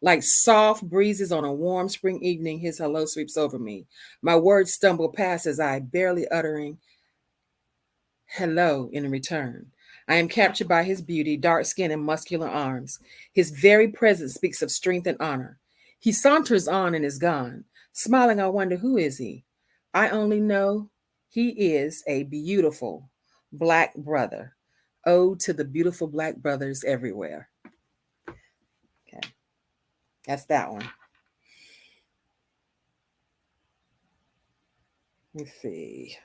Like soft breezes on a warm spring evening, his hello sweeps over me. My words stumble past as I, barely uttering hello in return. I am captured by his beauty, dark skin, and muscular arms. His very presence speaks of strength and honor. He saunters on and is gone. Smiling, I wonder, who is he? I only know he is a beautiful Black brother. Ode to the beautiful Black brothers everywhere. Okay, that's that one. Let's see.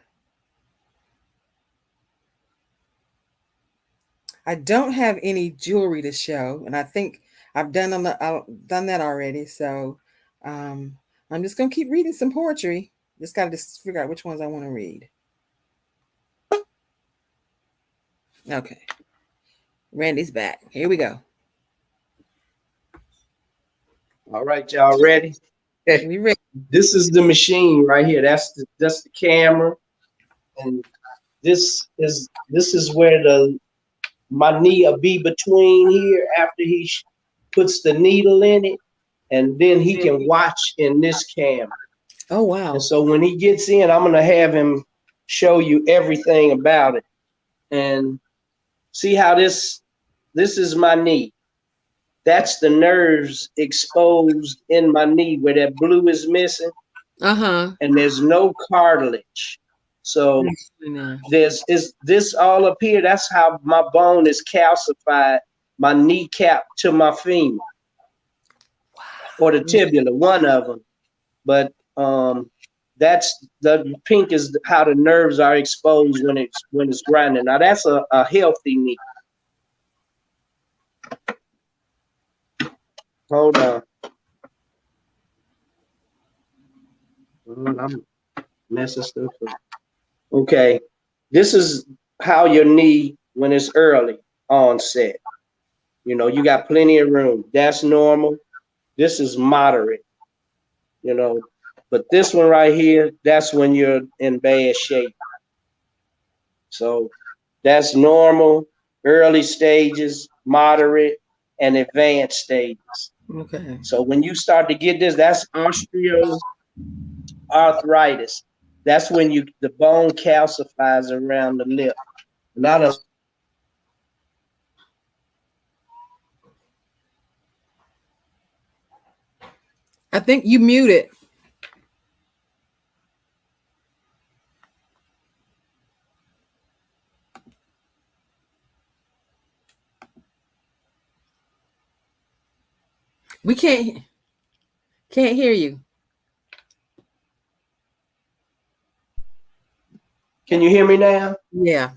I don't have any jewelry to show, and I think I've done that already. So I'm just gonna keep reading some poetry. Just gotta figure out which ones I want to read. Okay, Randy's back. Here we go. All right, y'all ready? We ready? This is the machine right here. That's the camera, and this is where the my knee will be between here after he puts the needle in it, and then he can watch in this camera. Oh wow. And so when he gets in, I'm gonna have him show you everything about it, and see how this is my knee. That's the nerves exposed in my knee where that blue is missing, Uh-huh. and there's no cartilage. So there's is this all up here. That's how my bone is calcified, my kneecap to my femur or the tibula, one of them. But that's the pink is how the nerves are exposed when it's grinding. Now that's a healthy knee. Hold on. I'm messing stuff up. Okay. This is how your knee when it's early onset. You got plenty of room. That's normal. This is moderate, you know. But this one right here, that's when you're in bad shape. So that's normal, early stages, moderate, and advanced stages. Okay. So when you start to get this, that's osteoarthritis. That's when the bone calcifies around the lip. Not a I think you muted. We can't hear you. Can you hear me now? Yeah.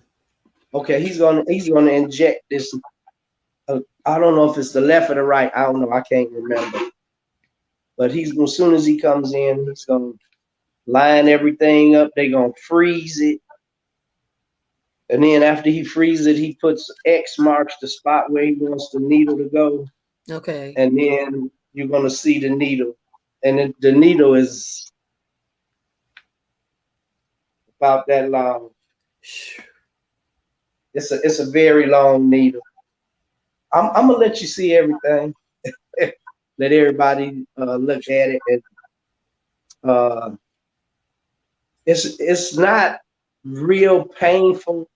Okay, he's gonna inject this. I don't know if it's the left or the right. I don't know. I can't remember. But he's as soon as he comes in, he's gonna line everything up. They're gonna freeze it. And then after he freezes it, he puts X marks the spot where he wants the needle to go. Okay. And then you're gonna see the needle. And the needle is about that long. It's a very long needle. I'm gonna let you see everything. Let everybody look at it. And it's not real painful.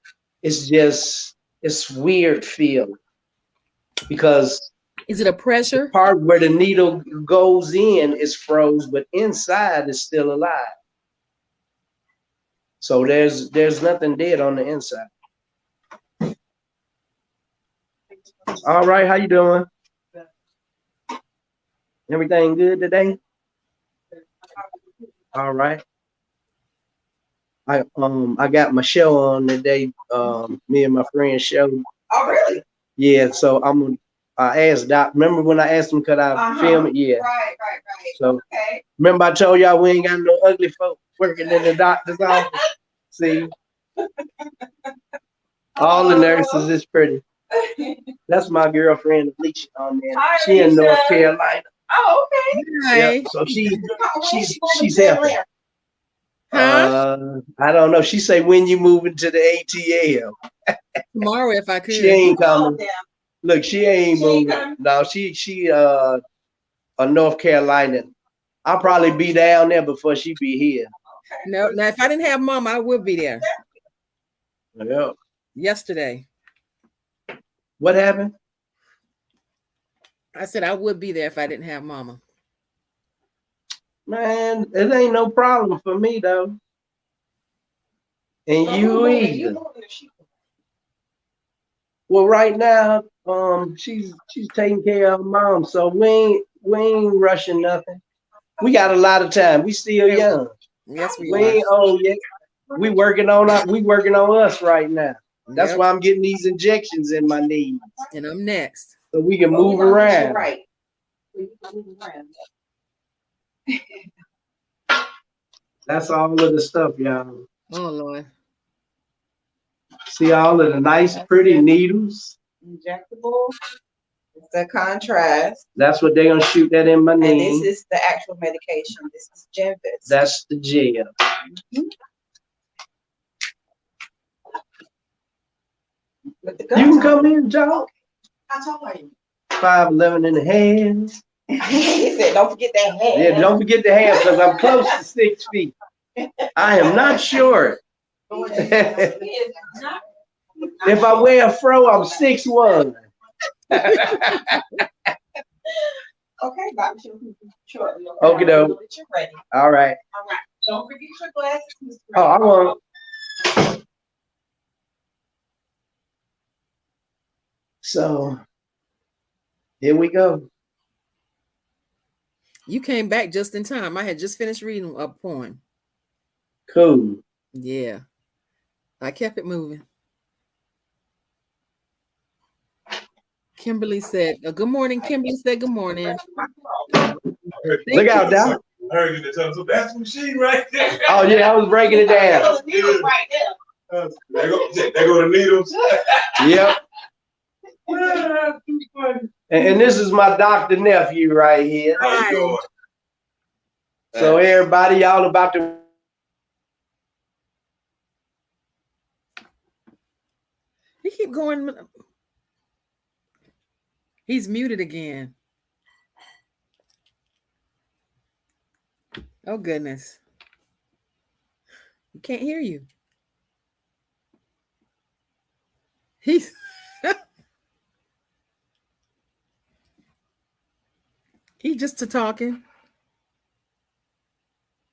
It's weird feeling because Is it a pressure? the part where the needle goes in is froze, but inside is still alive. So there's nothing dead on the inside. All right, how you doing? Everything good today? All right. I got my show on today. Me and my friend show. Oh, really? Yeah, so I asked Doc. Remember when I asked him could I film it? Yeah. Right. So Okay. remember I told y'all we ain't got no ugly folk working in the doctor's office. See, all the nurses is pretty. That's my girlfriend Alicia on there. Hi, She in Alicia. North Carolina. Oh, okay. Hi. Yeah, so she's there. helping. Huh? I don't know. She say when you moving to the ATL. Tomorrow if I could. She ain't coming. Oh, Look, she ain't She ain't moving. coming? No, she a North Carolina. I'll probably be down there before she be here. No, now if I didn't have mom, I would be there. Yeah. Yesterday. What happened? I said I would be there if I didn't have mama. Man, it ain't no problem for me though. And you either. Well, right now, she's taking care of her mom, so we ain't rushing nothing. We got a lot of time. We still young. Yes, we We are. ain't old yet. We working on us right now. That's Yep. why I'm getting these injections in my knees And I'm next. so we can move around. Right. That's all of the stuff, y'all. Oh Lord. See all of the nice, pretty needles. Injectable. It's the contrast. That's what they're gonna shoot that in my And this knee. is the actual medication. This is Genvis. That's the gel. With the You can guns come on. in, Joe. I told you. 5'11" in the hands. He said, don't forget that hat. Yeah, don't forget the hands because I'm close to 6 feet. I am not short. If I wear a fro, I'm 6'1". Okay, Bobby, shortly. Okie doke. That you're ready. All right. All right. Don't forget your glasses, Mr. Oh, I want. So here we go. You came back just in time. I had just finished reading a poem. Cool. Yeah. I kept it moving. Kimberly said, good morning. Kimberly said, good morning. Look out, Doc. I heard you tell us that's the machine right there. Oh yeah, I was breaking it down. Right there. There go the needles. Yep. And this is my doctor nephew right here. How you doing? So everybody, y'all about to. He keep going. He's muted again. Oh goodness. We can't hear you. He's he just to talking.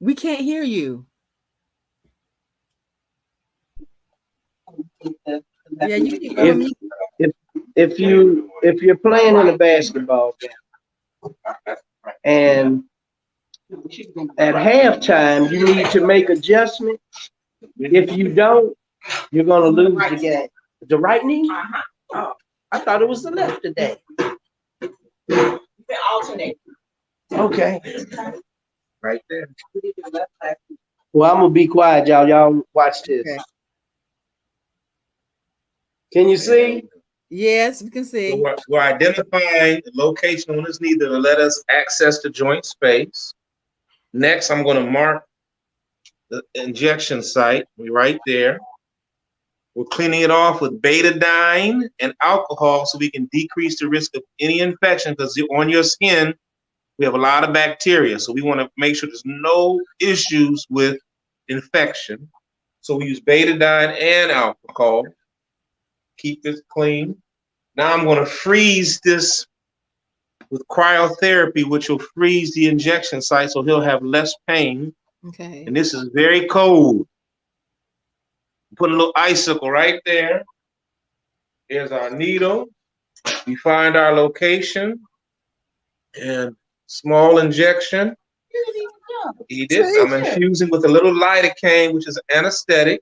We can't hear you. Yeah, you can If you're playing in a basketball game And at halftime, you need to make adjustments. If you don't, you're gonna lose the game. The right knee? Oh, I thought it was the left today. You can alternate. Okay. Right there. Well, I'm gonna be quiet, y'all. Y'all watch this. Okay. Can you see? Yes, we can So see. we're identifying the location on this knee that will let us access the joint space. Next, I'm going to mark the injection site right there. We're cleaning it off with betadine and alcohol so we can decrease the risk of any infection, because on your skin, we have a lot of bacteria. So we want to make sure there's no issues with infection. So we use betadine and alcohol. Keep it clean. Now I'm going to freeze this with cryotherapy, which will freeze the injection site so he'll have less pain. Okay. And this is very cold. Put a little icicle right there. Here's our needle. We find our location and small injection. Eat it. I'm infusing with a little lidocaine, which is anesthetic.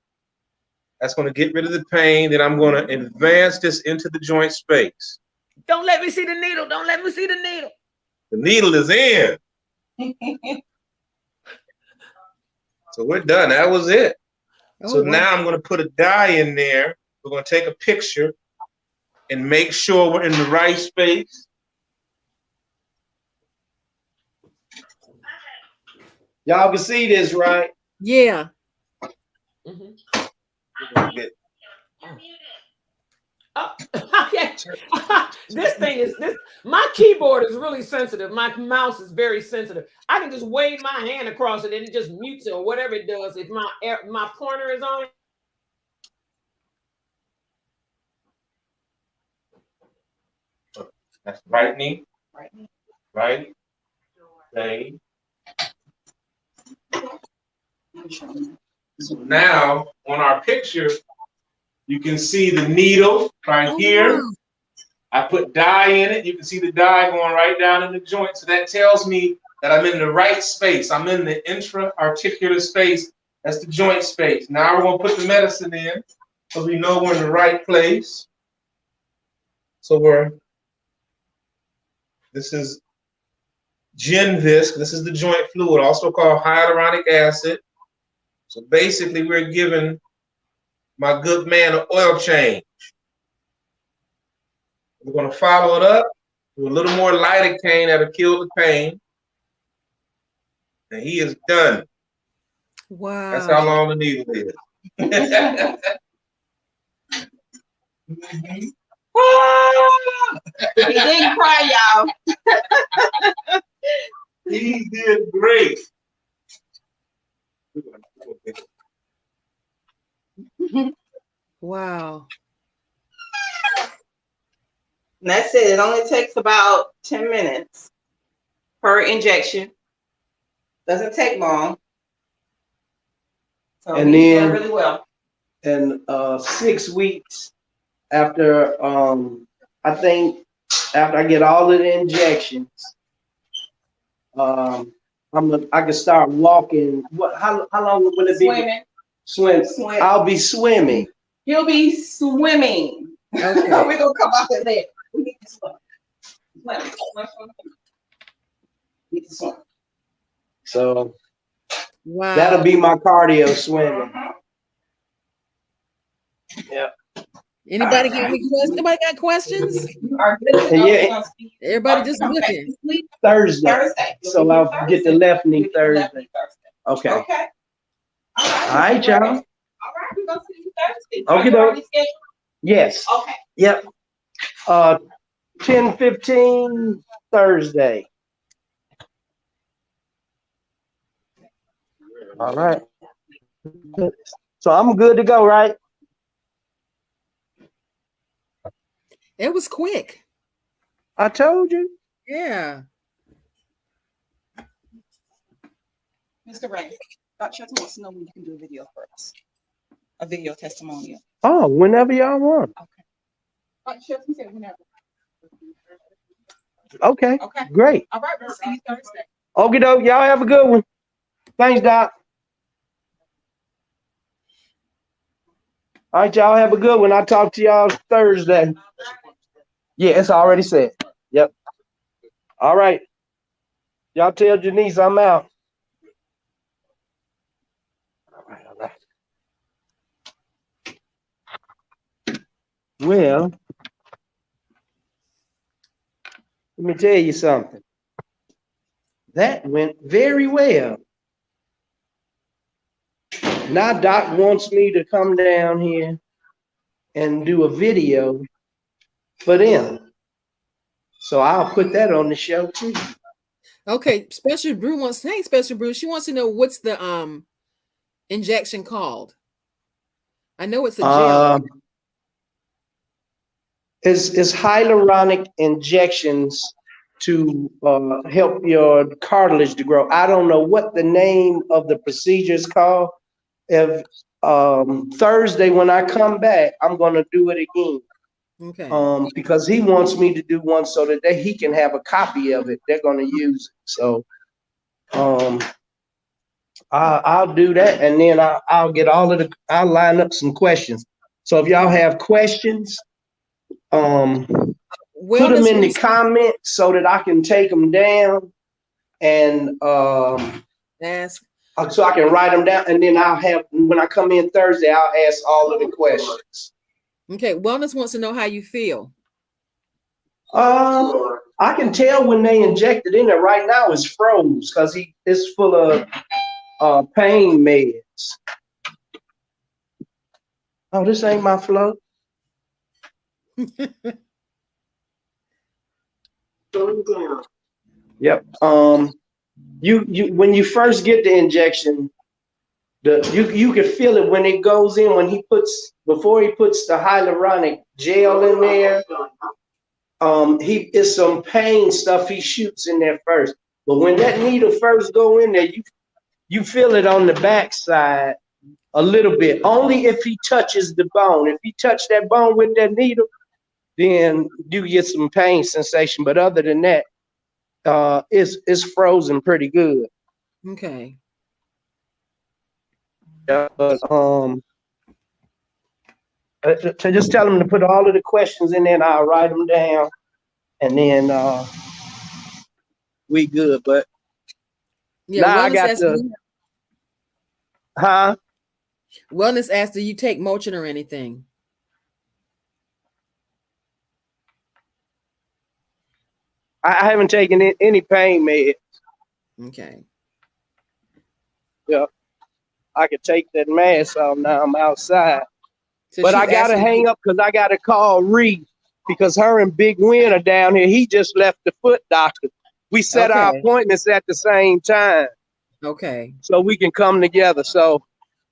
That's going to get rid of the pain. Then I'm going to advance this into the joint space. Don't let me see the needle. Don't let me see the needle. The needle is in. So we're done. That was it. So Oh, wow. now I'm going to put a dye in there. We're going to take a picture and make sure we're in the right space. Y'all can see this, right? Yeah. Mhm. We're gonna get- Oh, okay. This thing is this. My keyboard is really sensitive. My mouse is very sensitive. I can just wave my hand across it and it just mutes it or whatever it does. If my pointer is on. That's right knee. Right knee. Right. Stay. So now on our picture, you can see the needle right Oh, here. wow. I put dye in it. You can see the dye going right down in the joint. So that tells me that I'm in the right space. I'm in the intra-articular space. That's the joint space. Now we're going to put the medicine in so we know we're in the right place. So this is Genvisc. This is the joint fluid, also called hyaluronic acid. So basically, we're giving my good man an oil change. We're going to follow it up with a little more lidocaine that'll kill the pain. And he is done. Wow. That's how long the needle is. He didn't cry, y'all. He did great. Wow. And that's it. It only takes about 10 minutes per injection. Doesn't take long. So And he's then- doing really well. And 6 weeks after, I think after I get all of the injections, I can start walking. How long will it be? Swimming. Swim. I'll be swimming. He'll be swimming. Okay. We're gonna come out of there. We need to swim. Swim. Need to swim. So Wow. that'll be my cardio swimming. Anybody got any questions? Anybody got questions? You are good to go. Yeah. We're gonna see you. Everybody just Come back looking. this week, Thursday. Thursday. So I'll get the left knee Thursday. Okay. Okay. All right, y'all. All right, we're gonna see you Thursday. Okay, Are you doke. already scheduled? Yes. Okay. Yep. 10:15 Thursday. All right. So I'm good to go, right? It was quick. I told you. Yeah. Mr. Ray, Dr. Shelton wants to know when you can do a video for us. A video testimonial. Oh, whenever y'all want. Okay. Dr. Shelton said whenever. Okay. Okay. Great. All right. We'll see you Thursday. Okay, doke. Y'all have a good one. Thanks, Doc. All right, y'all have a good one. I'll talk to y'all Thursday. Yeah, it's already said. Yep. All right. Y'all tell Janice I'm out. All right, all right. Well, let me tell you something. That went very well. Now Doc wants me to come down here and do a video for them. So I'll put that on the show too. Okay, Special Brew wants. Hey, Special Brew. She wants to know what's the injection called. I know it's a gel. It's hyaluronic injections to help your cartilage to grow. I don't know what the name of the procedure is called. If Thursday when I come back, I'm gonna do it again. Okay. Because he wants me to do one so that he can have a copy of it. They're gonna use it. So I'll do that, and then I'll get I'll line up some questions. So if y'all have questions, put them Wellness in the wants comments so that I can take them down, and ask. so I can write them down, and then I'll have when I come in Thursday, I'll ask all of the questions. Okay, Wellness wants to know how you feel. I can tell when they inject it in there. Right now, it's froze because it's full of pain meds. Oh, this ain't my flow. Yep. You when you first get the injection, you can feel it when it goes in before he puts the hyaluronic gel in there. He is some pain stuff he shoots in there first. But when that needle first go in there, you feel it on the backside a little bit. Only if he touches the bone. If he touch that bone with that needle, then you get some pain sensation. But other than that, it's frozen pretty good. Okay. But to just tell him to put all of the questions in there, and I'll write them down, and then we good. But Yeah, now I Wellness got asks, the huh? Wellness asks, do you take Motrin or anything? I haven't taken any pain meds. Okay. Yeah, I could take that mask off now. I'm outside. So But she's I gotta asking, hang up because I gotta call Reed because her and Big Win are down here. He just left the foot doctor. We set our okay, appointments at the same time okay, so we can come together. So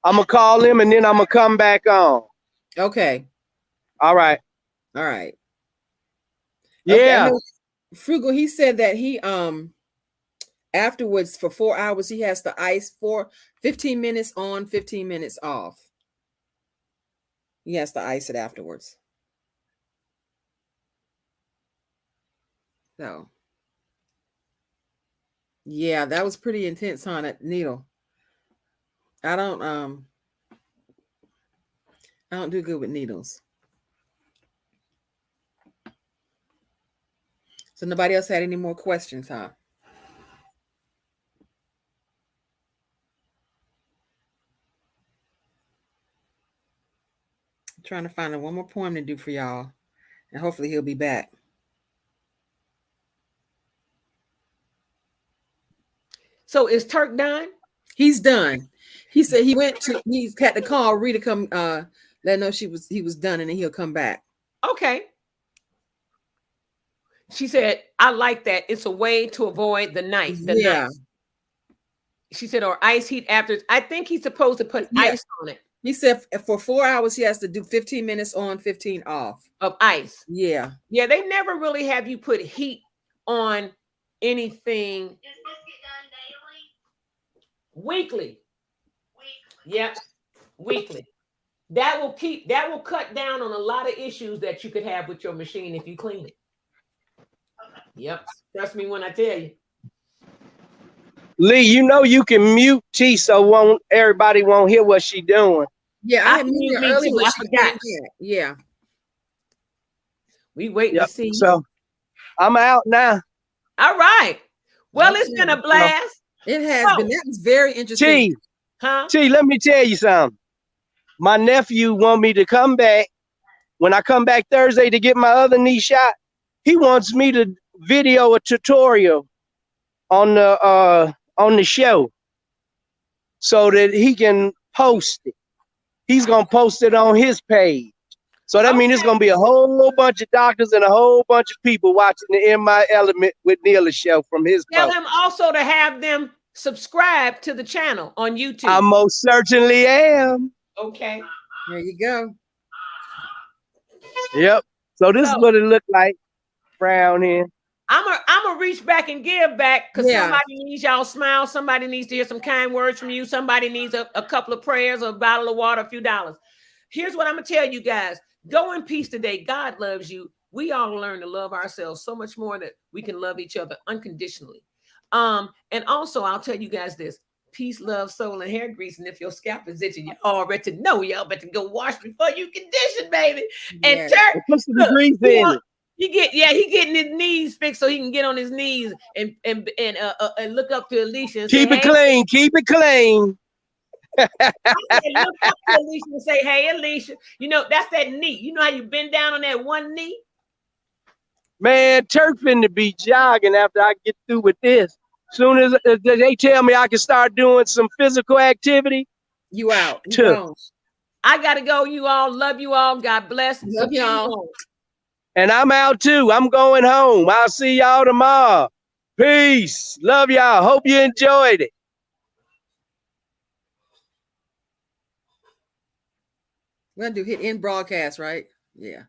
I'm gonna call him and then I'm gonna come back on. okay, All right. all right. Okay, I Yeah. know Frugal, he said that he afterwards for 4 hours he has to ice for 15 minutes on, 15 minutes off. He has to ice it afterwards. So yeah, that was pretty intense on it, needle. I don't do good with needles. So nobody else had any more questions, huh? I'm trying to find one more poem to do for y'all, and hopefully he'll be back. So is Turk done? He's done. He said he's had to call Rita come let her know he was done, and then he'll come back. Okay. She said, I like that. It's a way to avoid the night. Yeah. She said, or ice heat after. I think he's supposed to put ice on it. He said for 4 hours he has to do 15 minutes on, 15 off. Of ice. Yeah. Yeah, they never really have you put heat on anything. Weekly. Yep. Weekly. That will cut down on a lot of issues that you could have with your machine if you clean it. Yep. Trust me when I tell you. Lee, you know you can mute T so everybody won't hear what she doing. Yeah, I I had can muted mute her me earlier, too. but I she forgot. came back. Yeah. We waiting to Yep. see. So I'm out now. All right. Well, it's Okay. been a blast. It has been. Oh, That was very interesting. huh? T, let me tell you something. My nephew want me to come back. When I come back Thursday to get my other knee shot, he wants me to video a tutorial on the show so that he can post it. He's gonna post it on his page. So that means it's Okay. gonna be a whole bunch of doctors and a whole bunch of people watching the In My Element with Neil show from his Tell phone. him also to have them subscribe to the channel on YouTube. I most certainly am. Okay. There you go. Yep. So this is So what it looked like brown here. I'm gonna reach back and give back because Yeah. somebody needs y'all smile. Somebody needs to hear some kind words from you. Somebody needs a couple of prayers, a bottle of water, a few dollars. Here's what I'm gonna tell you guys. Go in peace today. God loves you. We all learn to love ourselves so much more that we can love each other unconditionally. And also I'll tell you guys this: peace, love, soul, and hair grease. And if your scalp is itching, you already know y'all better go wash before you condition, baby. And Yeah. Turk, Put some look, grease in it. he getting his knees fixed so he can get on his knees and look up to Alicia and say, Keep it hey. clean. Keep it clean. I said, look up to Alicia and say, hey, Alicia. You know, that's that knee. You know how you bend down on that one knee? Man, Turk finna be jogging after I get through with this. Soon as they tell me I can start doing some physical activity, You out. You Turk. gone. I gotta go. You all love you all. God bless. Love y'all. And I'm out too. I'm going home. I'll see y'all tomorrow. Peace. Love y'all. Hope you enjoyed it. We're gonna do hit end broadcast, right? Yeah.